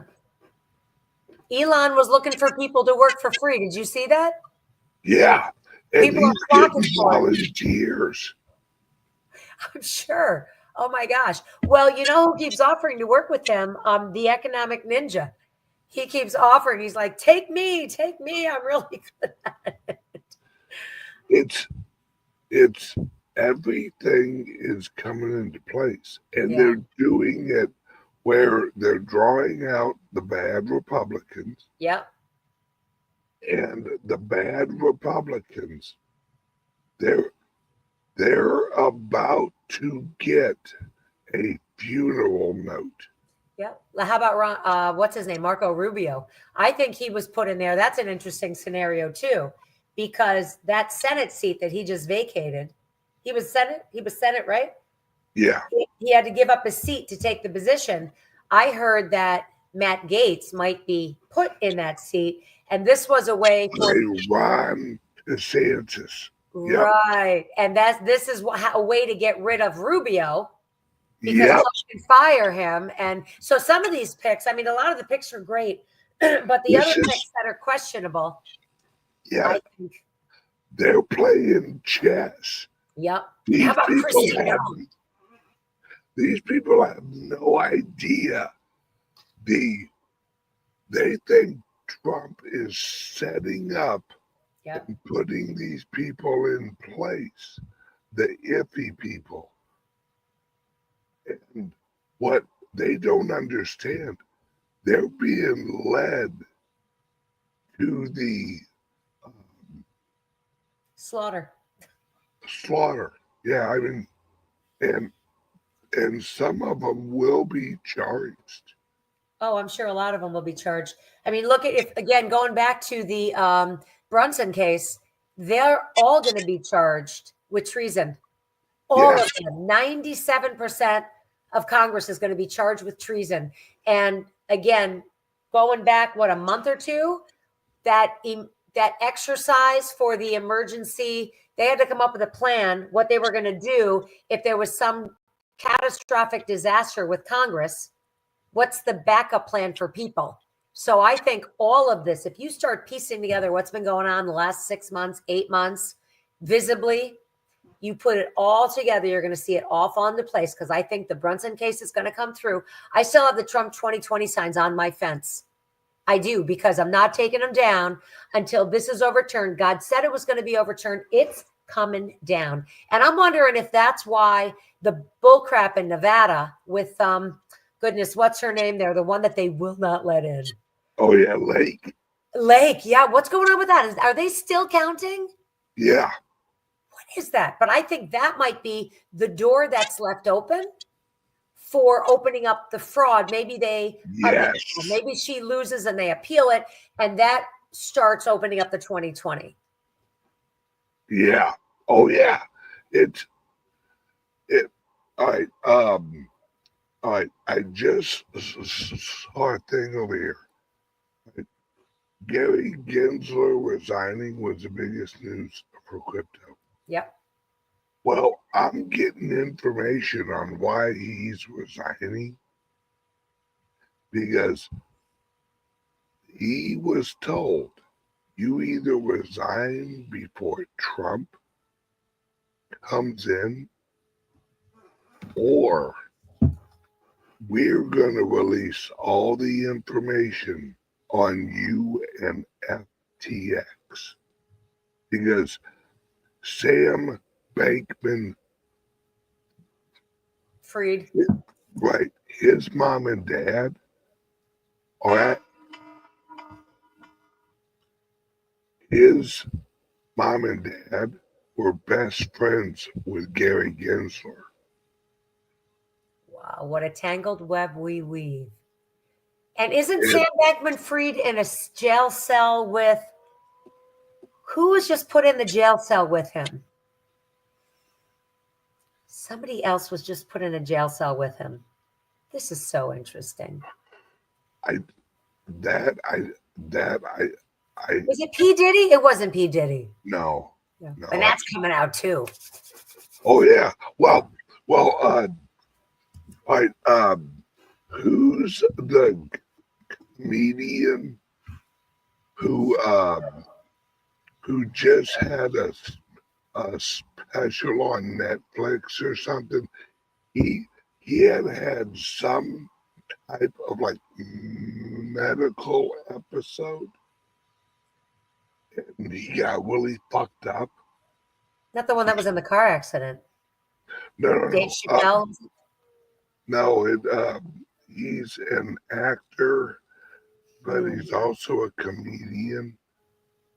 [SPEAKER 4] Elon was looking for people to work for free. Did you see that?
[SPEAKER 3] Yeah. And
[SPEAKER 4] people are flocking for
[SPEAKER 3] volunteers.
[SPEAKER 4] I'm sure. Oh my gosh. Well, you know who keeps offering to work with him? The economic ninja. He keeps offering. He's like, take me. I'm really good at it.
[SPEAKER 3] It's everything is coming into place. And they're doing it where they're drawing out the bad Republicans.
[SPEAKER 4] Yep.
[SPEAKER 3] And the bad Republicans, they're about to get a funeral note.
[SPEAKER 4] Yep. How about Ron, what's his name? Marco Rubio. I think he was put in there. That's an interesting scenario too, because that Senate seat that he just vacated, he was Senate, right?
[SPEAKER 3] Yeah.
[SPEAKER 4] He had to give up his seat to take the position. I heard that Matt Gaetz might be put in that seat, and this was a way for
[SPEAKER 3] Ron DeSantis. Yep.
[SPEAKER 4] Right. And this is a way to get rid of Rubio because you can fire him. And so some of these picks, I mean, a lot of the picks are great, but the other picks that are questionable.
[SPEAKER 3] Yeah.
[SPEAKER 4] I think,
[SPEAKER 3] they're playing chess.
[SPEAKER 4] Yep.
[SPEAKER 3] These people have no idea the they think Trump is setting up
[SPEAKER 4] Yep.
[SPEAKER 3] and putting these people in place, the iffy people. And what they don't understand, they're being led to the
[SPEAKER 4] Slaughter.
[SPEAKER 3] slaughter. Yeah, I mean, and some of them will be charged.
[SPEAKER 4] Oh, I'm sure a lot of them will be charged. I mean, look at if again going back to the Brunson case, they're all going to be charged with treason. All
[SPEAKER 3] Yeah.
[SPEAKER 4] of them. 97% of Congress is going to be charged with treason. And again, going back a month or two, that exercise for the emergency, they had to come up with a plan what they were going to do if there was some catastrophic disaster with Congress. What's the backup plan for people? So I think all of this, if you start piecing together what's been going on the last 6 months, 8 months, visibly, you put it all together, you're going to see it all fall into place, because I think the Brunson case is going to come through. I still have the Trump 2020 signs on my fence. I do, because I'm not taking them down until this is overturned. God said it was going to be overturned. It's coming down. And I'm wondering if that's why the bullcrap in Nevada with goodness, what's her name there? The one that they will not let in.
[SPEAKER 3] Oh yeah, Lake.
[SPEAKER 4] Yeah. What's going on with that? Are they still counting?
[SPEAKER 3] Yeah.
[SPEAKER 4] What is that? But I think that might be the door that's left open for opening up the fraud. Maybe they,
[SPEAKER 3] Yes.
[SPEAKER 4] maybe she loses and they appeal it, and that starts opening up the 2020.
[SPEAKER 3] Yeah. Oh yeah. All right. All right. I just saw a thing over here. Gary Gensler resigning was the biggest news for crypto.
[SPEAKER 4] Yep.
[SPEAKER 3] Well, I'm getting information on why he's resigning, because he was told, you either resign before Trump comes in, or we're going to release all the information on you and FTX. Because Sam
[SPEAKER 4] Freed.
[SPEAKER 3] Right, his mom and dad are at his mom and dad were best friends with Gary Gensler.
[SPEAKER 4] Wow, what a tangled web we weave. And isn't Sam Bankman-Fried in a jail cell with, who was just put in the jail cell with him? Somebody else was just put in a jail cell with him. This is so interesting.
[SPEAKER 3] Was
[SPEAKER 4] it P. Diddy? It wasn't P. Diddy.
[SPEAKER 3] No.
[SPEAKER 4] And that's coming out too.
[SPEAKER 3] Oh yeah. Well, all right. Who's the comedian who just had a special on Netflix or something? He had some type of like medical episode, and he got really fucked up.
[SPEAKER 4] Not the one that was in the car accident.
[SPEAKER 3] No.
[SPEAKER 4] Dave Chappelle.
[SPEAKER 3] No, he's an actor, but he's also a comedian.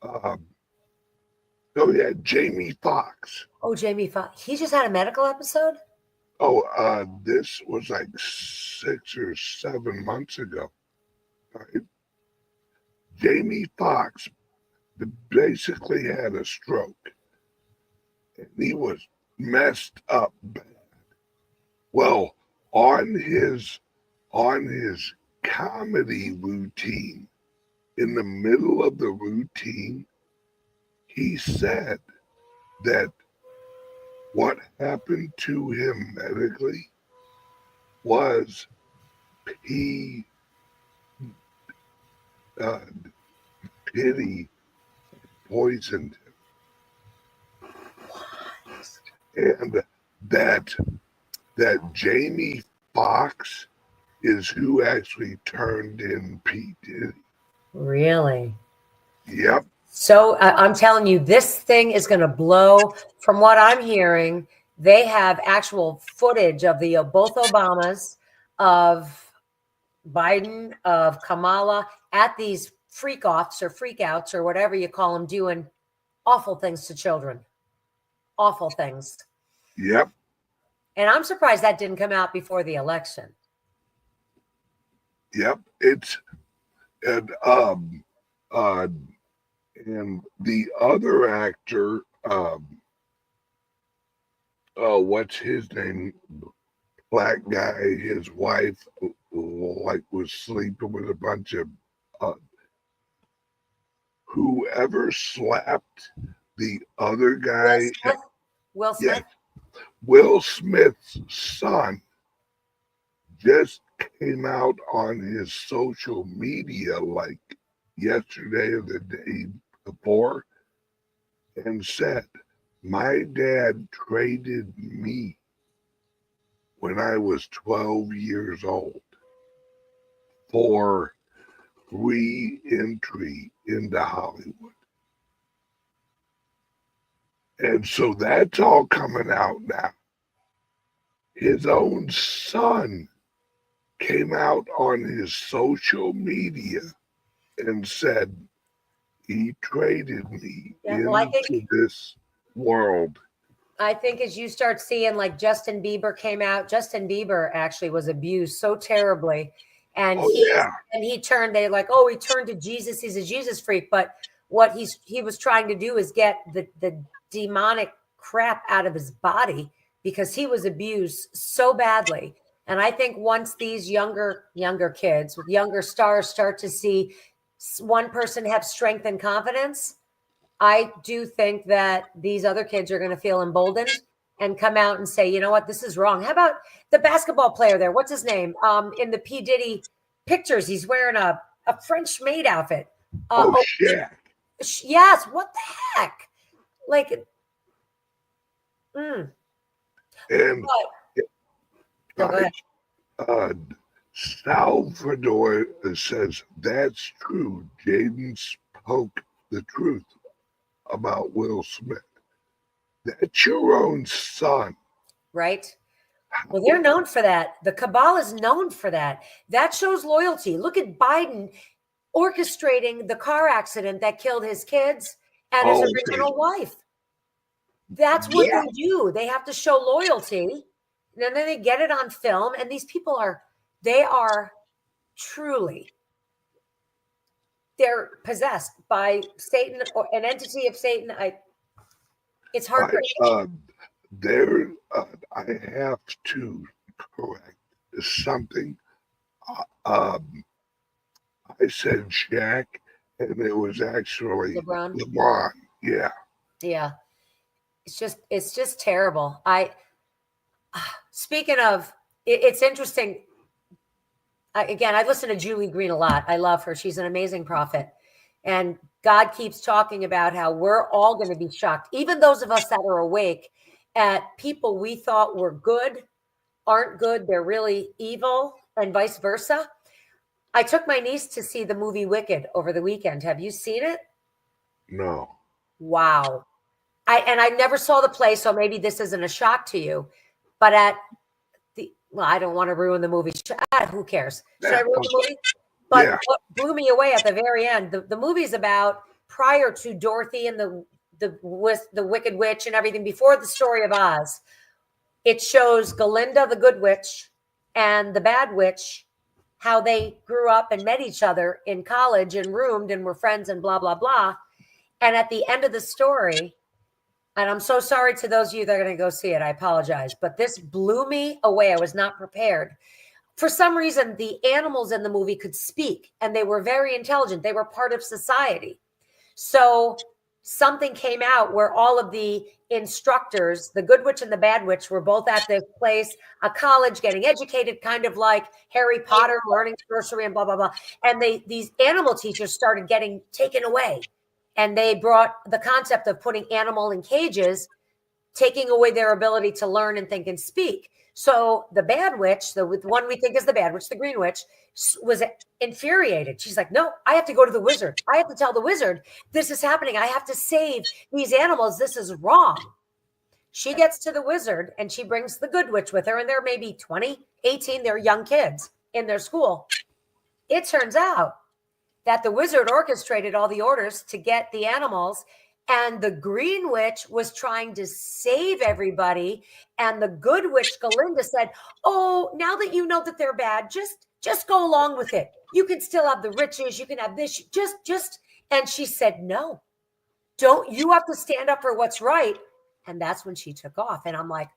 [SPEAKER 3] Oh yeah, Jamie Foxx.
[SPEAKER 4] Oh, Jamie Foxx. He just had a medical episode?
[SPEAKER 3] Oh, this was like 6 or 7 months ago. Right? Jamie Foxx basically had a stroke, and he was messed up bad. Well, on his comedy routine, in the middle of the routine, he said that what happened to him medically was pity poisoned him. And that Jamie Foxx is who actually turned in P. Diddy.
[SPEAKER 4] Really?
[SPEAKER 3] Yep.
[SPEAKER 4] So I'm telling you, this thing is going to blow. From what I'm hearing, they have actual footage of the both Obamas, of Biden, of Kamala at these freak-offs or freak-outs or whatever you call them, doing awful things to children. Awful things.
[SPEAKER 3] Yep.
[SPEAKER 4] And I'm surprised that didn't come out before the election.
[SPEAKER 3] Yep. And the other actor, what's his name? Black guy, his wife, like, was sleeping with a bunch of whoever slapped the other guy.
[SPEAKER 4] Will Smith?
[SPEAKER 3] Yeah, Will Smith's son just came out on his social media like yesterday or the day before and said, my dad traded me when I was 12 years old for re-entry into Hollywood. And so that's all coming out now. His own son came out on his social media and said he traded me into this world.
[SPEAKER 4] I think as you start seeing, like, Justin Bieber came out, Justin Bieber actually was abused so terribly. And he turned, they like, oh, he turned to Jesus. He's a Jesus freak. But what he was trying to do is get the demonic crap out of his body, because he was abused so badly. And I think once these younger kids with younger stars start to see one person have strength and confidence, I do think that these other kids are going to feel emboldened and come out and say, you know what, this is wrong. How about the basketball player there? What's his name? In the P. Diddy pictures, he's wearing a French maid outfit.
[SPEAKER 3] Shaq.
[SPEAKER 4] Yes. What the heck? Like,
[SPEAKER 3] And
[SPEAKER 4] go ahead.
[SPEAKER 3] Salvador says, that's true. Jaden spoke the truth about Will Smith. That's your own son.
[SPEAKER 4] Right? Well, they're known for that. The cabal is known for that. That shows loyalty. Look at Biden orchestrating the car accident that killed his kids and his original wife. That's what they do. They have to show loyalty. And then they get it on film. And these people they are truly, they're possessed by Satan or an entity of Satan. It's heartbreaking.
[SPEAKER 3] I have to correct something. I said Shaq, and it was actually LeBron. Yeah.
[SPEAKER 4] Yeah. It's just terrible. Speaking of, it's interesting. I listen to Julie Green a lot. I love her. She's an amazing prophet. And God keeps talking about how we're all going to be shocked, even those of us that are awake, at people we thought were good aren't good. They're really evil, and vice versa. I took my niece to see the movie Wicked over the weekend. Have you seen it?
[SPEAKER 3] No.
[SPEAKER 4] Wow. I never saw the play, so maybe this isn't a shock to you. But I don't want to ruin the movie. Who cares? Should I ruin the movie? But what blew me away at the very end, the movie is about prior to Dorothy and the Wicked Witch and everything, before the story of Oz. It shows Glinda, the good witch, and the bad witch, how they grew up and met each other in college and roomed and were friends and blah, blah, blah. And at the end of the story, and I'm so sorry to those of you that are going to go see it, I apologize, but this blew me away. I was not prepared. For some reason, the animals in the movie could speak, and they were very intelligent. They were part of society. So something came out where all of the instructors, the good witch and the bad witch, were both at this place, a college, getting educated, kind of like Harry Potter, learning sorcery and blah, blah, blah. And these animal teachers started getting taken away. And they brought the concept of putting animal in cages, taking away their ability to learn and think and speak. So the bad witch, the one we think is the bad witch, the green witch, was infuriated. She's like, no, I have to go to the wizard. I have to tell the wizard this is happening. I have to save these animals. This is wrong. She gets to the wizard and she brings the good witch with her. And they're maybe 20, 18. They're young kids in their school. It turns out that the wizard orchestrated all the orders to get the animals. And the green witch was trying to save everybody. And the good witch, Galinda, said, oh, now that you know that they're bad, just go along with it. You can still have the riches. You can have this. Just. And she said, no, don't. You have to stand up for what's right. And that's when she took off. And I'm like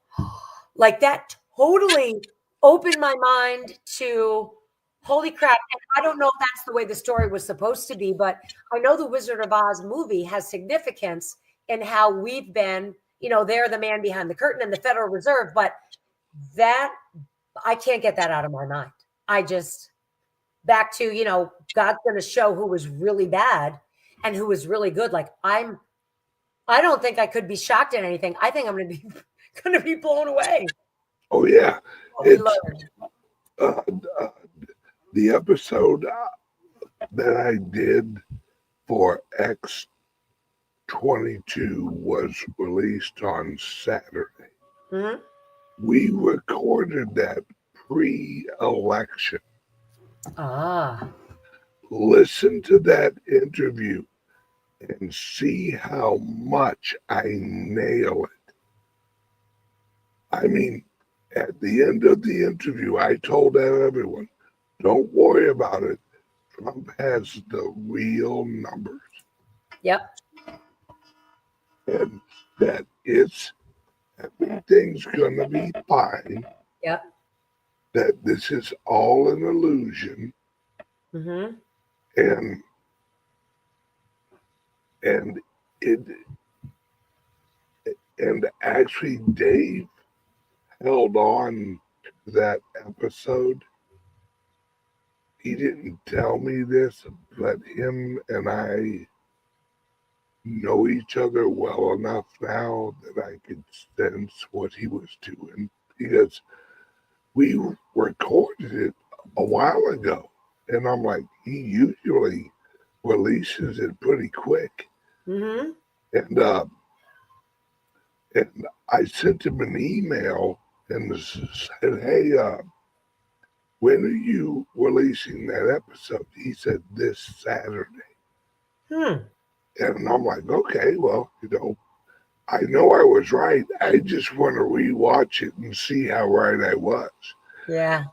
[SPEAKER 4] that totally opened my mind to holy crap. And I don't know if that's the way the story was supposed to be, but I know the Wizard of Oz movie has significance in how we've been, they're the man behind the curtain and the Federal Reserve, but that I can't get that out of my mind. I just back to, God's going to show who was really bad and who was really good. Like I don't think I could be shocked at anything. I think I'm going to be blown away.
[SPEAKER 3] Oh yeah, the episode that I did for X22 was released on Saturday.
[SPEAKER 4] Mm-hmm.
[SPEAKER 3] We recorded that pre-election. Listen to that interview and see how much I nail it. I mean, at the end of the interview, I told everyone, don't worry about it. Trump has the real numbers.
[SPEAKER 4] Yep.
[SPEAKER 3] And that everything's going to be fine.
[SPEAKER 4] Yep.
[SPEAKER 3] That this is all an illusion.
[SPEAKER 4] Mm-hmm.
[SPEAKER 3] And actually Dave held on to that episode. He didn't tell me this, but him and I know each other well enough now that I could sense what he was doing, because we recorded it a while ago. And I'm like, he usually releases it pretty quick.
[SPEAKER 4] Mm-hmm.
[SPEAKER 3] And I sent him an email and said, hey, when are you releasing that episode? He said, this Saturday. And I'm like, okay, well, I know I was right. I just want to rewatch it and see how right I was.
[SPEAKER 4] Yeah.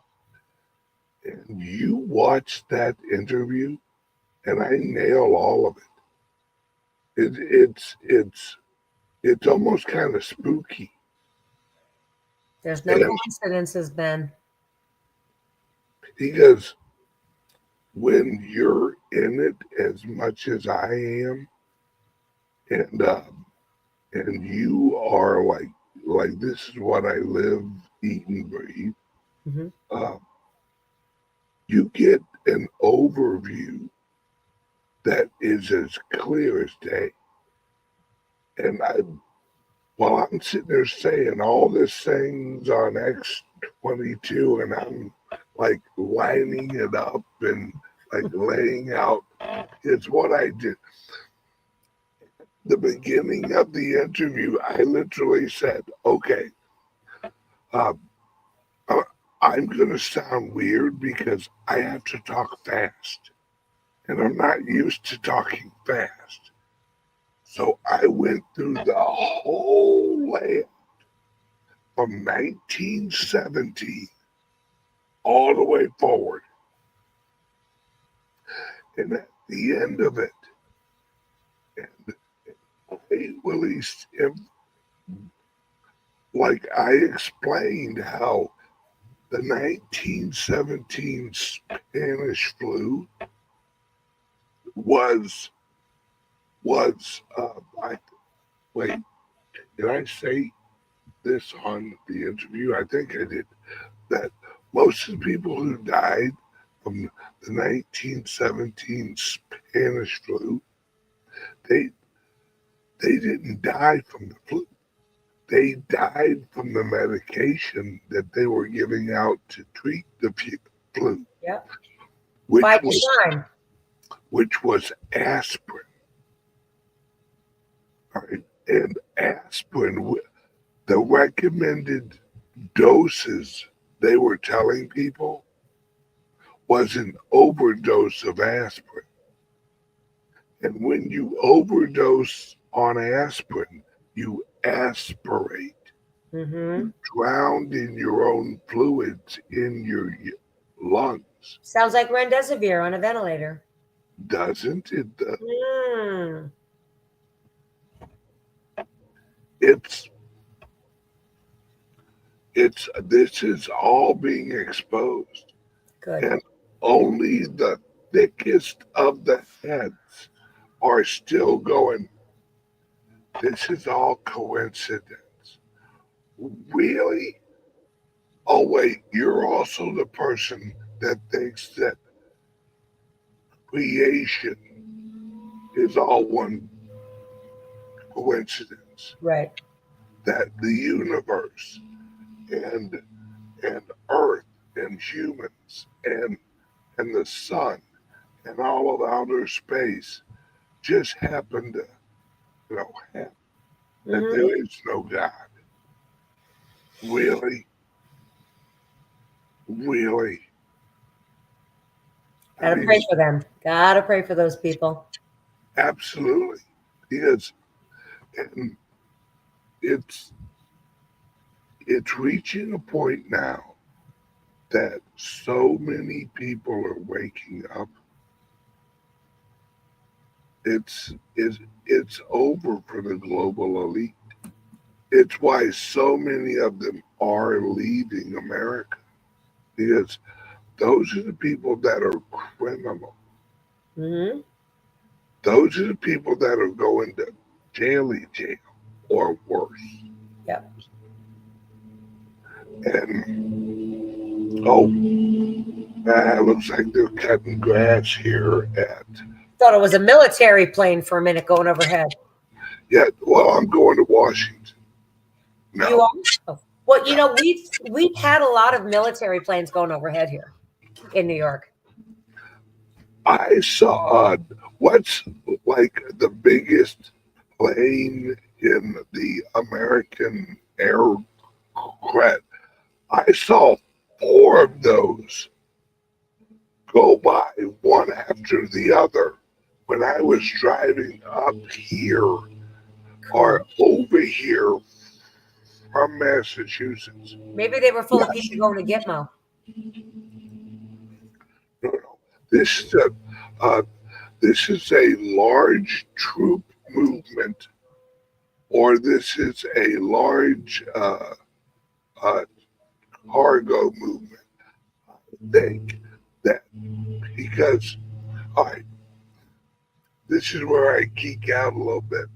[SPEAKER 3] And you watch that interview, and I nail all of it. It's almost kind of spooky.
[SPEAKER 4] There's no coincidences, Ben.
[SPEAKER 3] Because when you're in it as much as I am, and you are like this is what I live, eat, and breathe.
[SPEAKER 4] Mm-hmm.
[SPEAKER 3] You get an overview that is as clear as day. And while I'm sitting there saying all these things on X22, and I'm like lining it up and like laying out, it's what I did. The beginning of the interview, I literally said, okay, I'm going to sound weird because I have to talk fast. And I'm not used to talking fast. So I went through the whole layout from 1917 all the way forward. And at the end of it, and I released him, like I explained how the 1917 Spanish flu was wait, did I say this on the interview? I think I did. That most of the people who died from the 1917 Spanish flu, they didn't die from the flu. they died from the medication that they were giving out to treat the flu.
[SPEAKER 4] Yep.
[SPEAKER 3] Which
[SPEAKER 4] By
[SPEAKER 3] was,
[SPEAKER 4] design.
[SPEAKER 3] which was aspirin. All right. And aspirin, the recommended doses they were telling people was an overdose of aspirin. And when you overdose on aspirin, you aspirate. You drown in your own fluids in your lungs.
[SPEAKER 4] Sounds like remdesivir on a ventilator.
[SPEAKER 3] Doesn't it? This is all being exposed.
[SPEAKER 4] Good.
[SPEAKER 3] And only the thickest of the heads are still going, this is all coincidence. Really? Oh, wait, you're also the person that thinks that creation is all one coincidence.
[SPEAKER 4] Right.
[SPEAKER 3] That the universe and Earth and humans and the sun and all of outer space just happen to, happen. That there is no God. Really? Really?
[SPEAKER 4] Gotta pray for them. Gotta pray for those people.
[SPEAKER 3] Absolutely. Because and it's reaching a point now that so many people are waking up. It's over for the global elite. It's why so many of them are leaving America, because those are the people that are criminal. Those are the people that are going to jail or worse.
[SPEAKER 4] Yep.
[SPEAKER 3] And looks like they're cutting grass here at.
[SPEAKER 4] Thought it was a military plane for a minute going overhead.
[SPEAKER 3] Yeah, well, I'm going to Washington. No.
[SPEAKER 4] You are? Oh. Well, we've had a lot of military planes going overhead here in New York. I
[SPEAKER 3] saw what's like the biggest plane in the American aircraft. I saw 4 of those go by one after the other when I was driving up here or over here from Massachusetts.
[SPEAKER 4] Maybe they were full of people going to Gitmo.
[SPEAKER 3] No. This is a large troop movement, or this is a large cargo movement. I think that because, all right, this is where I geek out a little bit.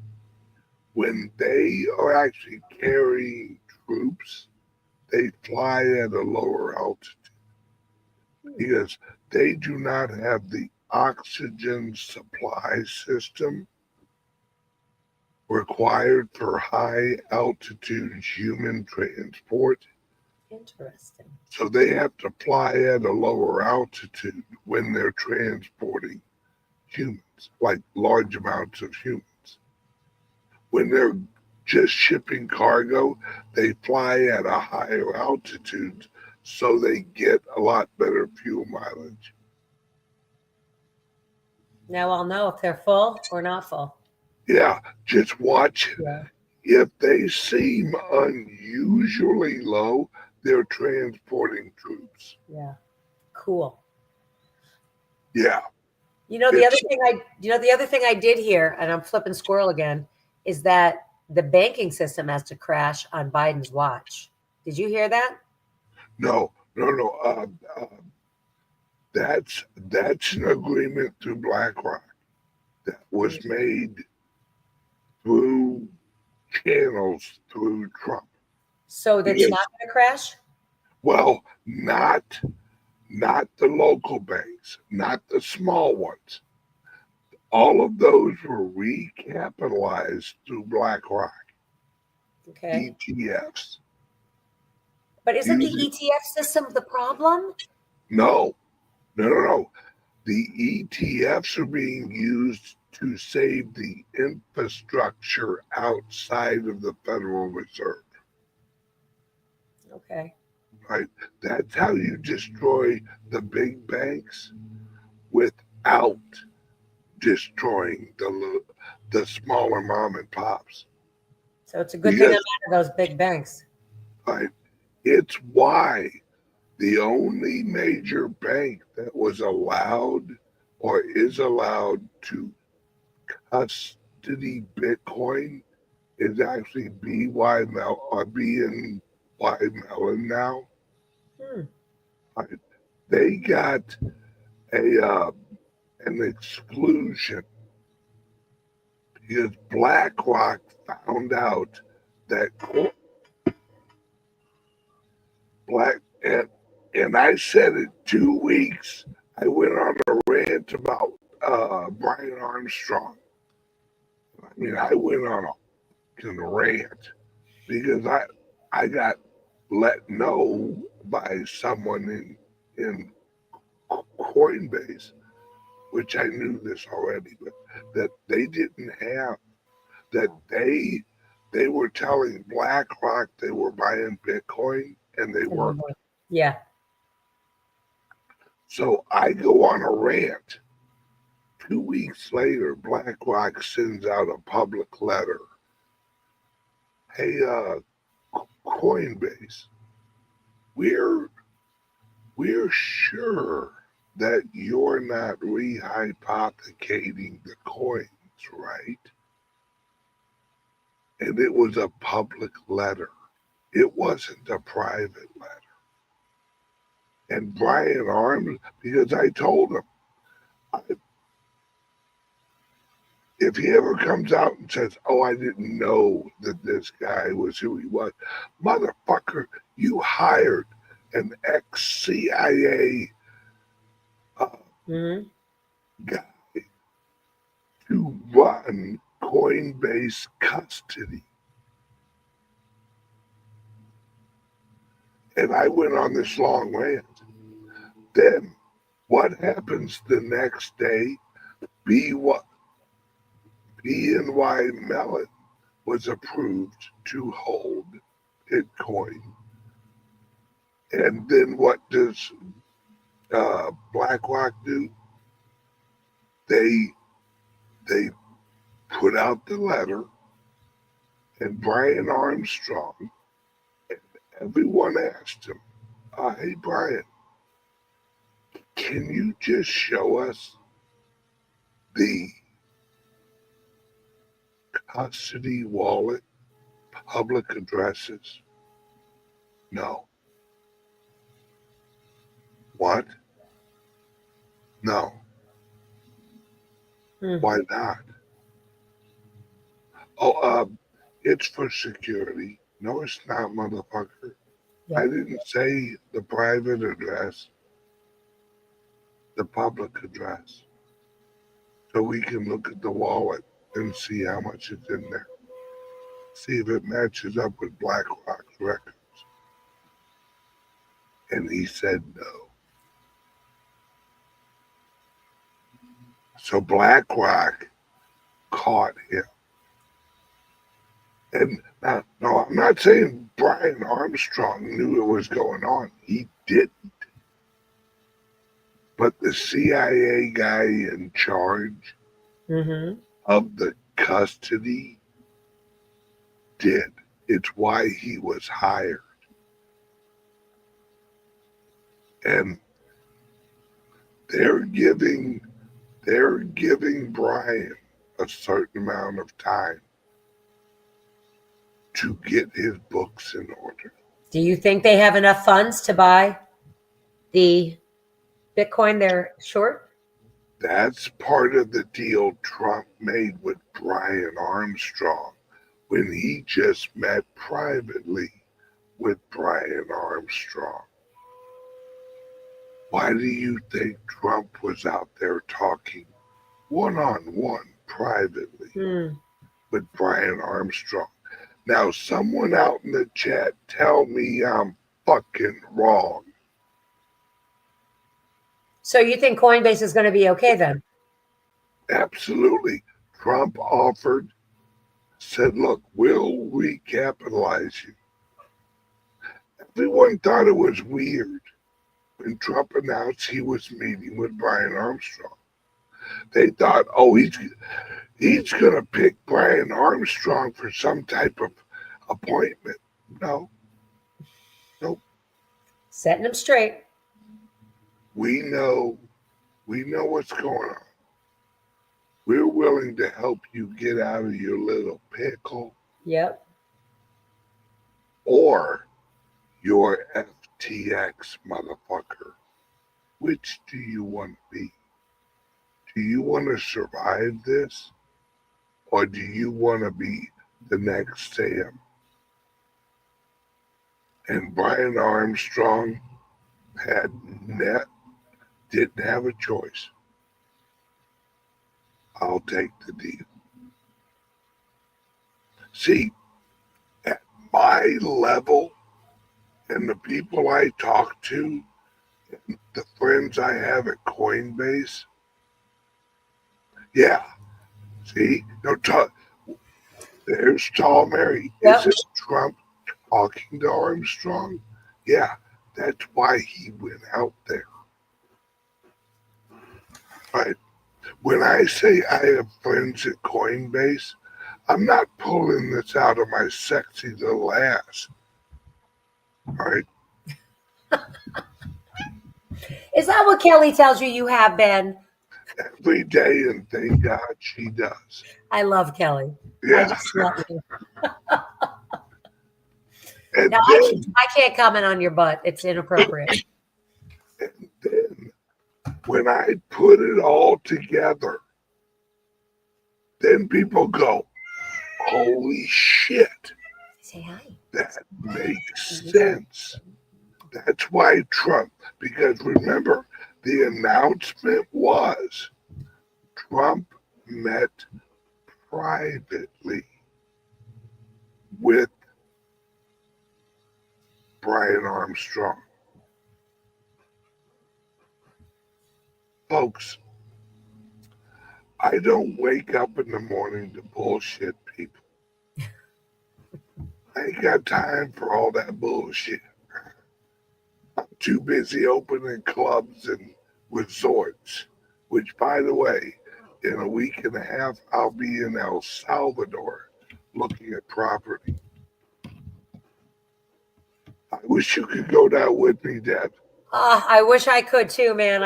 [SPEAKER 3] When they are actually carrying troops, they fly at a lower altitude because they do not have the oxygen supply system required for high altitude human transport.
[SPEAKER 4] Interesting.
[SPEAKER 3] So they have to fly at a lower altitude when they're transporting humans, like large amounts of humans. When they're just shipping cargo, they fly at a higher altitude so they get a lot better fuel mileage.
[SPEAKER 4] Now I'll know if they're full or not full.
[SPEAKER 3] Yeah, just watch. Yeah. If they seem unusually low, they're transporting troops.
[SPEAKER 4] Yeah. Cool.
[SPEAKER 3] Yeah.
[SPEAKER 4] The other thing I did hear, and I'm flipping squirrel again, is that the banking system has to crash on Biden's watch. Did you hear that?
[SPEAKER 3] No. That's an agreement through BlackRock that was made through channels through Trump.
[SPEAKER 4] So that's not going to crash?
[SPEAKER 3] Well, not the local banks, not the small ones. All of those were recapitalized through BlackRock.
[SPEAKER 4] Okay.
[SPEAKER 3] ETFs.
[SPEAKER 4] But isn't the
[SPEAKER 3] Using-
[SPEAKER 4] ETF system the problem?
[SPEAKER 3] No. The ETFs are being used to save the infrastructure outside of the Federal Reserve.
[SPEAKER 4] Okay.
[SPEAKER 3] Right? That's how you destroy the big banks without destroying the smaller mom and pops.
[SPEAKER 4] So it's a good thing I'm
[SPEAKER 3] Because,
[SPEAKER 4] out of those big banks.
[SPEAKER 3] right, it's why the only major bank that was allowed or is allowed to custody Bitcoin is actually BNY Mellon now.
[SPEAKER 4] Hmm.
[SPEAKER 3] Right? They got an exclusion because BlackRock found out that and I said it 2 weeks. I went on a rant about Brian Armstrong. I mean, I went on a rant because I got let know by someone in Coinbase, which I knew this already, but that they didn't have that they were telling BlackRock they were buying Bitcoin and they weren't.
[SPEAKER 4] Yeah.
[SPEAKER 3] So I go on a rant. 2 weeks later, BlackRock sends out a public letter. Hey, Coinbase, we're sure that you're not rehypothecating the coins, right? And it was a public letter. It wasn't a private letter. And Brian Arms, because I told him, if he ever comes out and says, oh, I didn't know that this guy was who he was, motherfucker, you hired an ex-CIA guy to run Coinbase custody. And I went on this long rant. Then what happens the next day? BNY Mellon was approved to hold Bitcoin. And then what does BlackRock do? They put out the letter, and Brian Armstrong, and everyone asked him, hey, Brian, can you just show us the custody wallet public addresses? No. What? No. Why not? Oh, it's for security. No, it's not, motherfucker. Yeah. I didn't say the private address, the public address. So we can look at the wallet and see how much is in there. See if it matches up with BlackRock's records. And he said no. So BlackRock caught him. And now, no, I'm not saying Brian Armstrong knew what was going on. He didn't. But the CIA guy in charge of the custody did. It's why he was hired. And they're giving Brian a certain amount of time to get his books in order.
[SPEAKER 4] Do you think they have enough funds to buy the Bitcoin they're short?
[SPEAKER 3] That's part of the deal Trump made with Brian Armstrong when he just met privately with Brian Armstrong. Why do you think Trump was out there talking one-on-one privately with Brian Armstrong? Now, someone out in the chat tell me I'm fucking wrong.
[SPEAKER 4] So you think Coinbase is going to be okay then?
[SPEAKER 3] Absolutely. Trump said, look, we'll recapitalize you. Everyone thought it was weird when Trump announced he was meeting with Brian Armstrong. They thought, oh, he's going to pick Brian Armstrong for some type of appointment. No. Nope.
[SPEAKER 4] Setting them straight.
[SPEAKER 3] We know what's going on. We're willing to help you get out of your little pickle.
[SPEAKER 4] Yep.
[SPEAKER 3] Or your FTX motherfucker. Which do you want to be? Do you want to survive this? Or do you want to be the next Sam? And Brian Armstrong didn't have a choice. I'll take the deal. See, at my level and the people I talk to, and the friends I have at Coinbase, yeah. See, there's Tall Mary.
[SPEAKER 4] Yep.
[SPEAKER 3] Is it Trump talking to Armstrong? Yeah, that's why he went out there. Right. When I say I have friends at Coinbase, I'm not pulling this out of my sexy little ass. All right.
[SPEAKER 4] Is that what Kelly tells you have been?
[SPEAKER 3] Every day, and thank God she does.
[SPEAKER 4] I love Kelly.
[SPEAKER 3] Yeah.
[SPEAKER 4] I just love you.
[SPEAKER 3] And
[SPEAKER 4] Now,
[SPEAKER 3] then,
[SPEAKER 4] I can't comment on your butt. It's inappropriate.
[SPEAKER 3] and then when I put it all together, then people go, holy shit.
[SPEAKER 4] Say hi.
[SPEAKER 3] That makes sense. That's why Trump, because remember, the announcement was Trump met privately with Brian Armstrong. Folks, I don't wake up in the morning to bullshit people. I ain't got time for all that bullshit. I'm too busy opening clubs and resorts, which, by the way, in a week and a half, I'll be in El Salvador looking at property. I wish you could go down with me, Deb.
[SPEAKER 4] I wish I could too, man.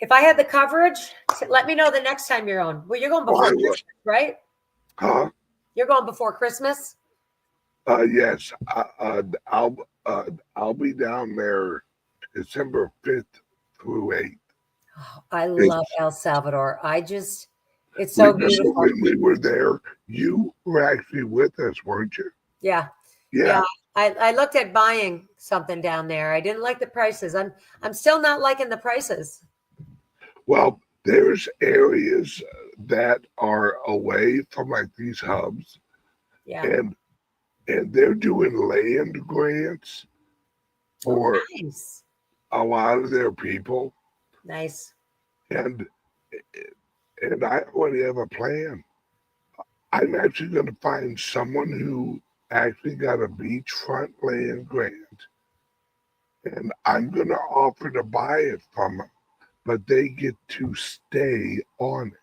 [SPEAKER 4] If I had the coverage, let me know the next time you're on. Well, you're going before Christmas, right?
[SPEAKER 3] Huh?
[SPEAKER 4] You're going before Christmas?
[SPEAKER 3] Yes. I'll be down there December 5th through 8th.
[SPEAKER 4] Oh, I love El Salvador. It's so beautiful.
[SPEAKER 3] When we were there, you were actually with us, weren't you?
[SPEAKER 4] Yeah.
[SPEAKER 3] Yeah.
[SPEAKER 4] I looked at buying something down there. I didn't like the prices. I'm still not liking the prices.
[SPEAKER 3] Well, there's areas that are away from like these hubs.
[SPEAKER 4] Yeah.
[SPEAKER 3] And they're doing land grants for a lot of their people.
[SPEAKER 4] Nice.
[SPEAKER 3] And I already have a plan. I'm actually going to find someone who actually got a beachfront land grant, and I'm going to offer to buy it from them, but they get to stay on it.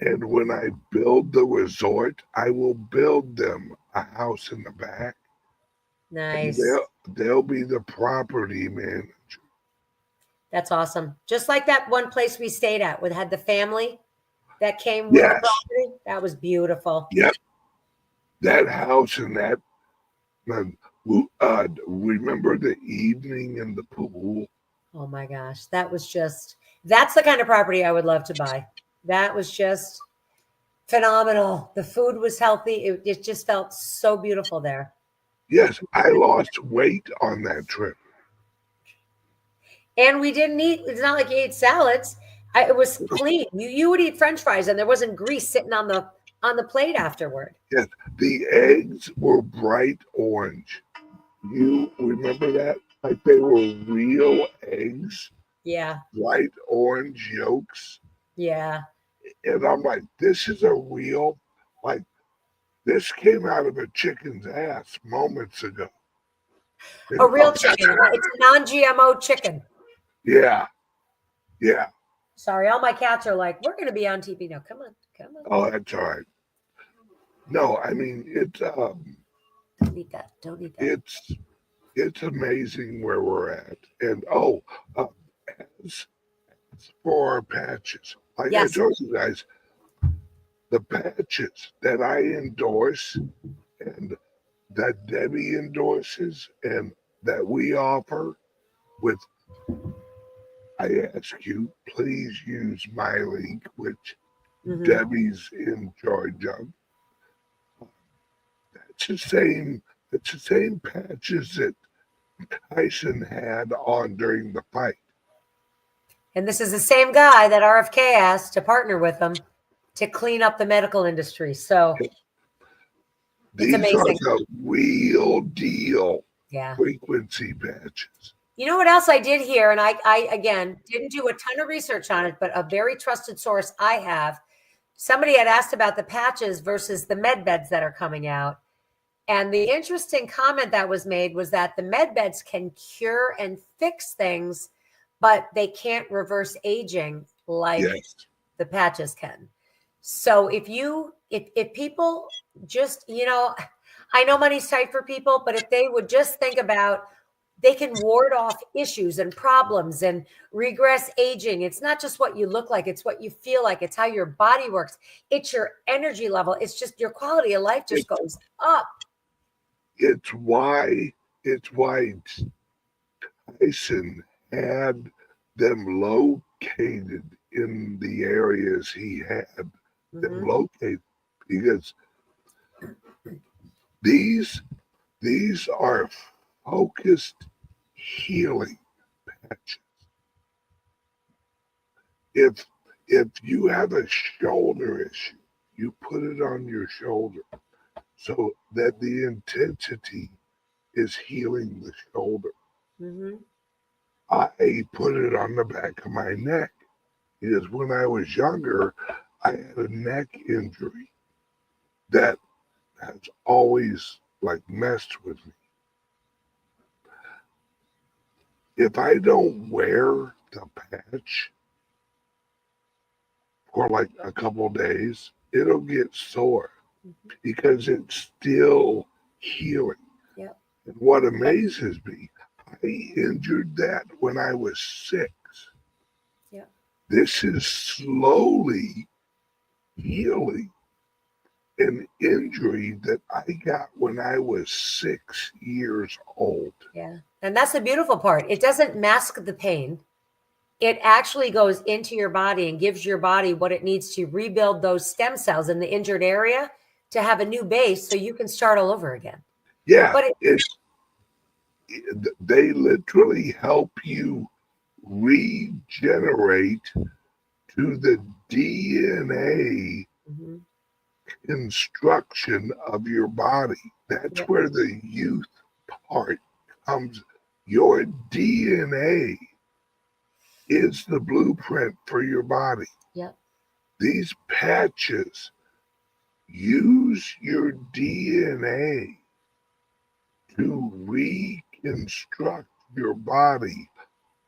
[SPEAKER 3] And when I build the resort, I will build them a house in the back.
[SPEAKER 4] Nice.
[SPEAKER 3] They'll be the property manager.
[SPEAKER 4] That's awesome. Just like that one place we stayed at, had the family that came with the property. That was beautiful.
[SPEAKER 3] Yep. That house and that, remember the evening in the pool?
[SPEAKER 4] Oh my gosh. That's the kind of property I would love to buy. That was just phenomenal. The food was healthy. It just felt so beautiful there.
[SPEAKER 3] Yes, I lost weight on that trip.
[SPEAKER 4] And we didn't eat. It's not like you ate salads. It was clean. You would eat French fries, and there wasn't grease sitting on the on the plate afterward.
[SPEAKER 3] Yes, the eggs were bright orange. You remember that? Like they were real eggs,
[SPEAKER 4] Yeah.
[SPEAKER 3] bright orange yolks.
[SPEAKER 4] Yeah.
[SPEAKER 3] And I'm like, this is a real, like, this came out of a chicken's ass moments ago.
[SPEAKER 4] A real chicken. It's a non-GMO chicken.
[SPEAKER 3] Yeah. Yeah.
[SPEAKER 4] Sorry, all my cats are like, we're going to be on TV. No, come on. Come on.
[SPEAKER 3] Oh, that's all right. No, I mean,
[SPEAKER 4] Don't eat that. Don't eat that.
[SPEAKER 3] it's amazing where we're at. And as for our patches, like
[SPEAKER 4] Yes.
[SPEAKER 3] I told you guys, the patches that I endorse and that Debbie endorses and that we offer with, I ask you, please use my link, which Debbie's in charge of. It's the same patches that Tyson had on during the fight.
[SPEAKER 4] And this is the same guy that RFK asked to partner with him to clean up the medical industry. So
[SPEAKER 3] These
[SPEAKER 4] it's amazing.
[SPEAKER 3] are the real deal
[SPEAKER 4] Yeah.
[SPEAKER 3] frequency patches.
[SPEAKER 4] You know what else I did here? And I again didn't do a ton of research on it, but a very trusted source I have. Somebody had asked about the patches versus the med beds that are coming out. And the interesting comment that was made was that the med beds can cure and fix things, but they can't reverse aging like the patches can. So if people just, I know money's tight for people, but if they would just think about, they can ward off issues and problems and regress aging. It's not just what you look like. It's what you feel like. It's how your body works. It's your energy level. It's just your quality of life just goes up.
[SPEAKER 3] It's why Tyson had them located in the areas he had them located, because these are focused healing patches. If you have a shoulder issue, you put it on your shoulder so that the intensity is healing the shoulder. I put it on the back of my neck because when I was younger, I had a neck injury that has always like messed with me. If I don't wear the patch for like a couple days, it'll get sore because it's still healing.
[SPEAKER 4] Yep.
[SPEAKER 3] And what amazes me, I injured that when I was 6.
[SPEAKER 4] Yeah.
[SPEAKER 3] This is slowly healing an injury that I got when I was 6 years old.
[SPEAKER 4] Yeah. And that's the beautiful part. It doesn't mask the pain. It actually goes into your body and gives your body what it needs to rebuild those stem cells in the injured area to have a new base so you can start all over again.
[SPEAKER 3] Yeah.
[SPEAKER 4] But
[SPEAKER 3] they literally help you regenerate to the DNA construction of your body. That's where the youth part comes. Your DNA is the blueprint for your body.
[SPEAKER 4] Yep.
[SPEAKER 3] These patches use your DNA to reconstruct your body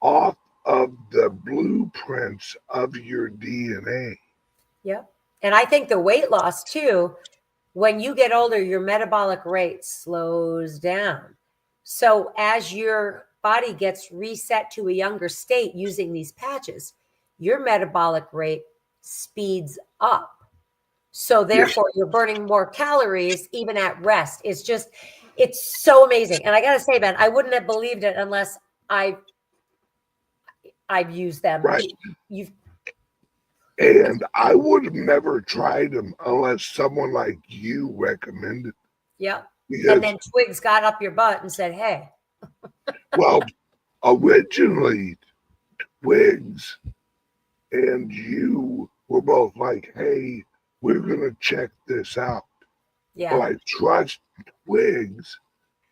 [SPEAKER 3] off of the blueprints of your DNA.
[SPEAKER 4] Yep. And I think the weight loss too, when you get older, your metabolic rate slows down. So as your body gets reset to a younger state using these patches, your metabolic rate speeds up. So therefore you're burning more calories even at rest. It's so amazing. And I got to say, Ben, I wouldn't have believed it unless I've used them.
[SPEAKER 3] Right. And I would have never tried them unless someone like you recommended.
[SPEAKER 4] Yep. And then Twigs got up your butt and said, hey.
[SPEAKER 3] Well, originally, Twigs and you were both like, hey, we're going to check this out.
[SPEAKER 4] Yeah.
[SPEAKER 3] Well, I trust Twigs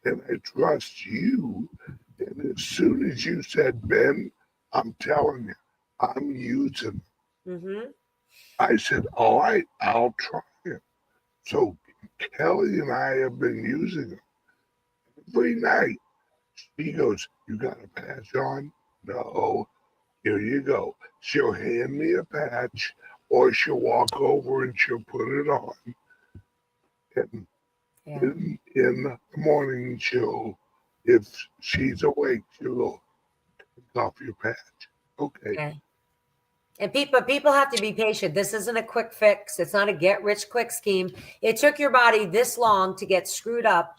[SPEAKER 3] and I trust you. And as soon as you said, Ben, I'm telling you, I'm using them.
[SPEAKER 4] Mm-hmm.
[SPEAKER 3] I said, all right, I'll try it. So Kelly and I have been using them every night. She goes, you got a patch on? No. Here you go. She'll hand me a patch, or she'll walk over and she'll put it on. And in the morning, if she's awake, she'll go, take off your patch. Okay.
[SPEAKER 4] And people have to be patient. This isn't a quick fix. It's not a get rich quick scheme. It took your body this long to get screwed up.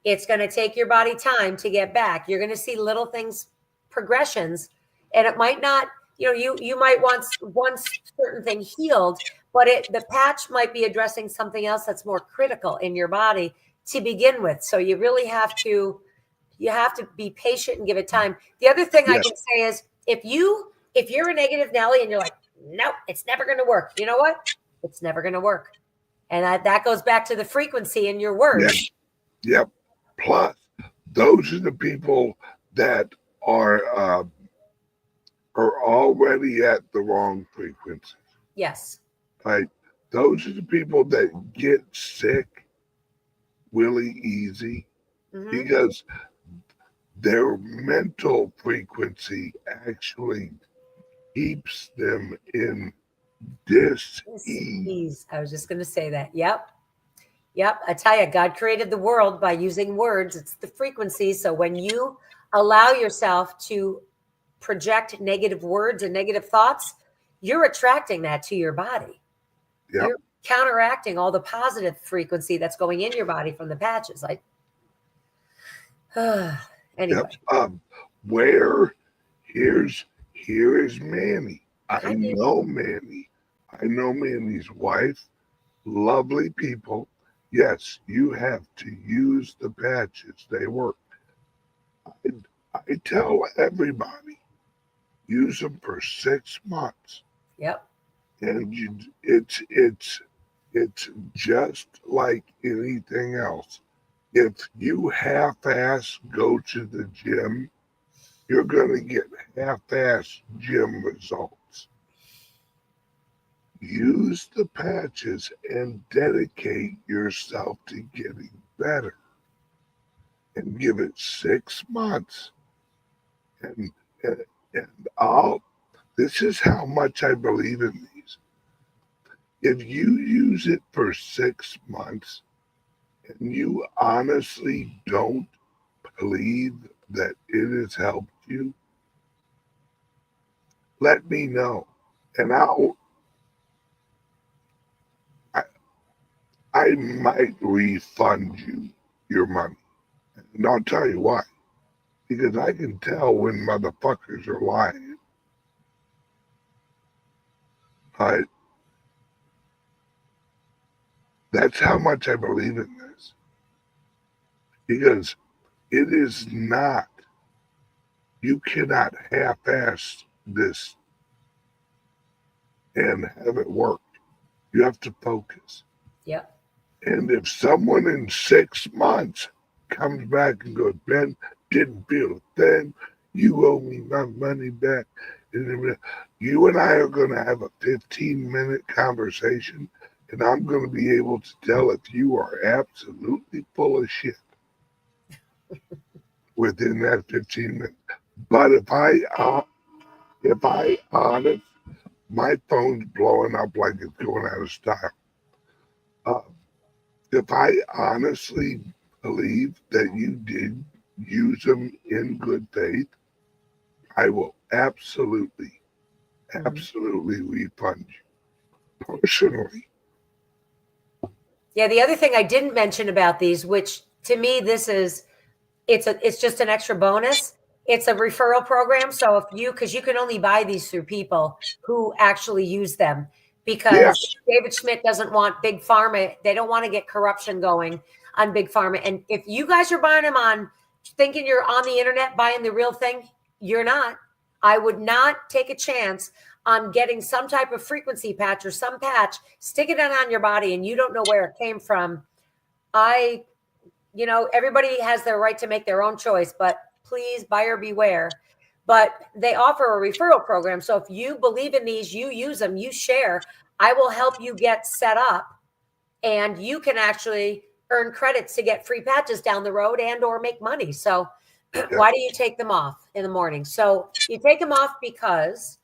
[SPEAKER 4] It's going to take your body time to get back. You're going to see little things, progressions, and it might not, you might want one certain thing healed, but the patch might be addressing something else that's more critical in your body to begin with. So you really have to be patient and give it time. The other thing I can say is if you're a negative Nelly and you're like, nope, it's never going to work. You know what? It's never going to work. And that goes back to the frequency in your words.
[SPEAKER 3] Yep. Plus, those are the people that are already at the wrong frequency.
[SPEAKER 4] Yes.
[SPEAKER 3] Right? Those are the people that get sick really easy because their mental frequency actually keeps them in dis-ease.
[SPEAKER 4] I was just going to say that. Yep. I tell you, God created the world by using words. It's the frequency. So when you allow yourself to project negative words and negative thoughts, you're attracting that to your body.
[SPEAKER 3] Yep.
[SPEAKER 4] You're counteracting all the positive frequency that's going in your body from the patches. Anyway.
[SPEAKER 3] Yep. Here is Manny. I know Manny. I know Manny's wife. Lovely people. Yes, you have to use the patches. They work. I tell everybody, use them for 6 months.
[SPEAKER 4] Yep.
[SPEAKER 3] And it's just like anything else. If you half-ass go to the gym, you're going to get half-ass gym results. Use the patches and dedicate yourself to getting better. And give it 6 months. And this is how much I believe in these. If you use it for 6 months and you honestly don't believe that it has helped you, let me know. And I might refund you your money. And I'll tell you why. Because I can tell when motherfuckers are lying. That's how much I believe in this. Because it is not, you cannot half-ass this and have it work. You have to focus.
[SPEAKER 4] Yep.
[SPEAKER 3] And if someone in 6 months comes back and goes, Ben, didn't feel a thing, you owe me my money back, and you and I are going to have a 15-minute conversation, and I'm going to be able to tell if you are absolutely full of shit within that 15 minutes. But if I honest, my phone's blowing up like it's going out of style. If I honestly believe that you did use them in good faith, I will absolutely refund you personally.
[SPEAKER 4] Yeah, the other thing I didn't mention about these, which to me it's just an extra bonus. It's a referral program. So because you can only buy these through people who actually use them. Because David Schmidt doesn't want big pharma. They don't want to get corruption going on big pharma. And if you guys are buying them on thinking you're on the internet buying the real thing, you're not. I would not take a chance on getting some type of frequency patch or some patch, stick it on your body and you don't know where it came from. Everybody has their right to make their own choice, but please, buyer beware. But they offer a referral program. So if you believe in these, you use them, you share, I will help you get set up and you can actually earn credits to get free patches down the road and or make money. So why do you take them off in the morning? So you take them off because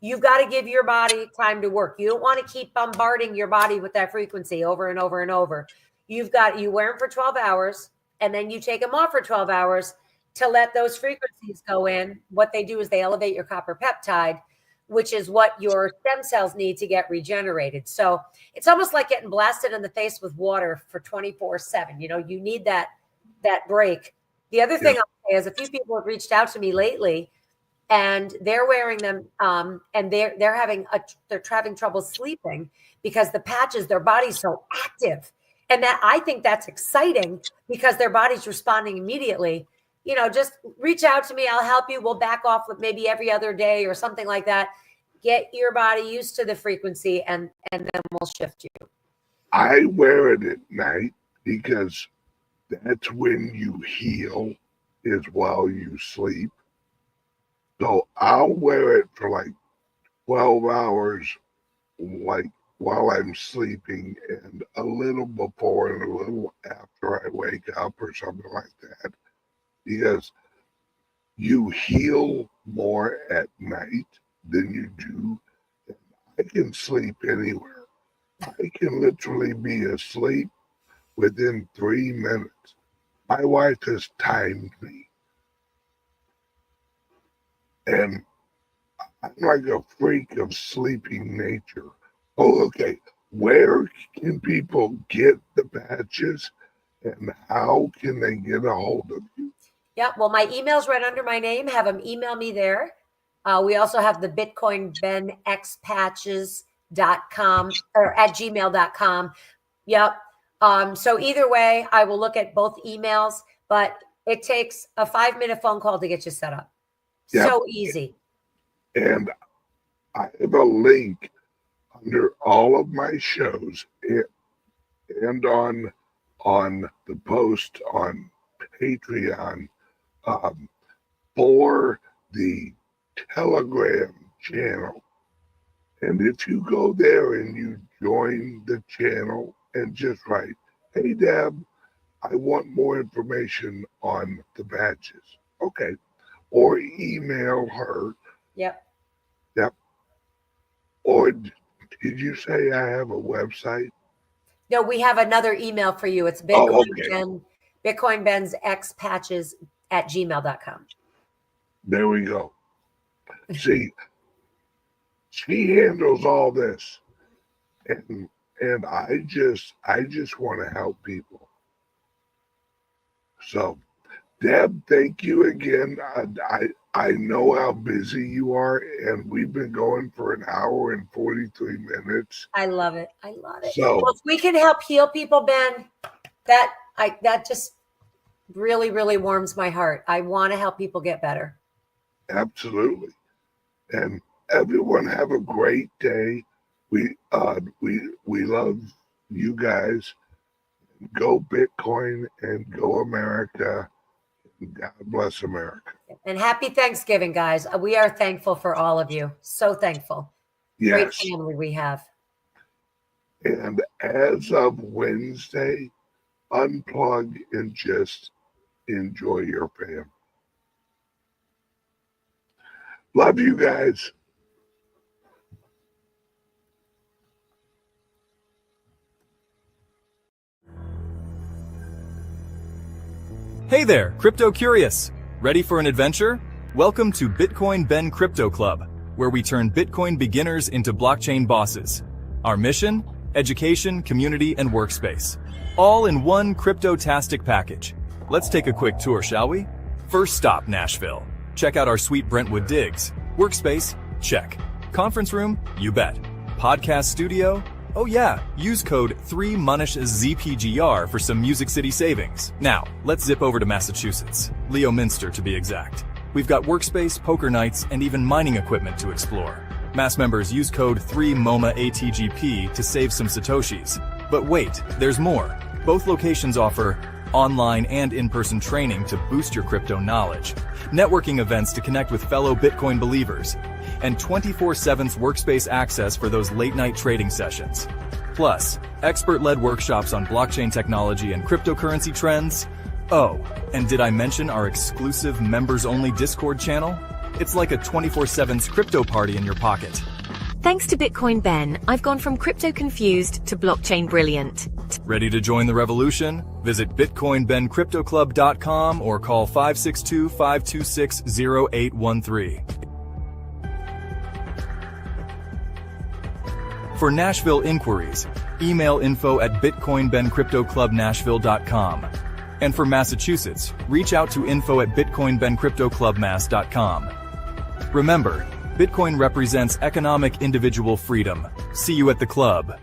[SPEAKER 4] you've got to give your body time to work. You don't want to keep bombarding your body with that frequency over and over and over. You wear them for 12 hours and then you take them off for 12 hours to let those frequencies go in. What they do is they elevate your copper peptide, which is what your stem cells need to get regenerated. So it's almost like getting blasted in the face with water for 24/7. You need that break. The other thing I'll say is a few people have reached out to me lately and they're wearing them and they're having trouble sleeping because the patches, their body's so active. And that I think that's exciting because their body's responding immediately. Just reach out to me. I'll help you. We'll back off with maybe every other day or something like that. Get your body used to the frequency and then we'll shift you.
[SPEAKER 3] I wear it at night because that's when you heal is while you sleep. So I'll wear it for like 12 hours, like while I'm sleeping and a little before and a little after I wake up or something like that. Because you heal more at night than you do. I can sleep anywhere. I can literally be asleep within 3 minutes. My wife has timed me. And I'm like a freak of sleeping nature. Oh, okay. Where can people get the patches and how can they get a hold of you?
[SPEAKER 4] Yeah, well, my email's right under my name. Have them email me there. We also have the BitcoinBensXpatches.com or at gmail.com. Yep. So either way, I will look at both emails, but it takes a 5-minute phone call to get you set up. Yep. So easy.
[SPEAKER 3] And I have a link under all of my shows and on the post on Patreon for the Telegram channel. And if you go there and you join the channel and just write, "Hey Deb, I want more information on the patches." Okay. Or email her.
[SPEAKER 4] Yep.
[SPEAKER 3] Or did you say I have a website?
[SPEAKER 4] No, we have another email for you. It's BitcoinBensXpatches at gmail.com.
[SPEAKER 3] There we go. See, she handles all this. And I just want to help people. So, Deb, thank you again. I know how busy you are, and we've been going for an hour and 43 minutes.
[SPEAKER 4] I love it.
[SPEAKER 3] So,
[SPEAKER 4] well, if we can help heal people, Ben, that just really, really warms my heart. I want to help people get better.
[SPEAKER 3] Absolutely. And everyone have a great day. We love you guys. Go Bitcoin and go America. God bless America.
[SPEAKER 4] And happy Thanksgiving, guys. We are thankful for all of you. So thankful.
[SPEAKER 3] Yes.
[SPEAKER 4] Great family we have.
[SPEAKER 3] And as of Wednesday, unplug and just enjoy your family. Love you guys.
[SPEAKER 1] Hey there, crypto curious. Ready for an adventure? Welcome to Bitcoin Ben Crypto Club, where we turn Bitcoin beginners into blockchain bosses. Our mission? Education, community, and workspace. All in one crypto-tastic package. Let's take a quick tour, shall we? First stop, Nashville. Check out our sweet Brentwood digs. Workspace? Check. Conference room? You bet. Podcast studio? Oh yeah, use code 3MUNISHZPGR for some Music City savings. Now, let's zip over to Massachusetts. Leominster to be exact. We've got workspace, poker nights, and even mining equipment to explore. Mass members use code 3MOMAATGP to save some Satoshis. But wait, there's more. Both locations offer online and in-person training to boost your crypto knowledge, networking events to connect with fellow Bitcoin believers, and 24/7 workspace access for those late-night trading sessions. Plus, expert-led workshops on blockchain technology and cryptocurrency trends. Oh, and did I mention our exclusive members-only Discord channel? It's like a 24/7 crypto party in your pocket.
[SPEAKER 2] Thanks to Bitcoin Ben, I've gone from crypto confused to blockchain brilliant.
[SPEAKER 1] Ready to join the revolution? Visit BitcoinBenCryptoClub.com or call 562-526-0813. For Nashville inquiries, email info@BitcoinBenCryptoClubNashville.com. And for Massachusetts, reach out to info@BitcoinBenCryptoClubMass.com. Remember, Bitcoin represents economic individual freedom. See you at the club.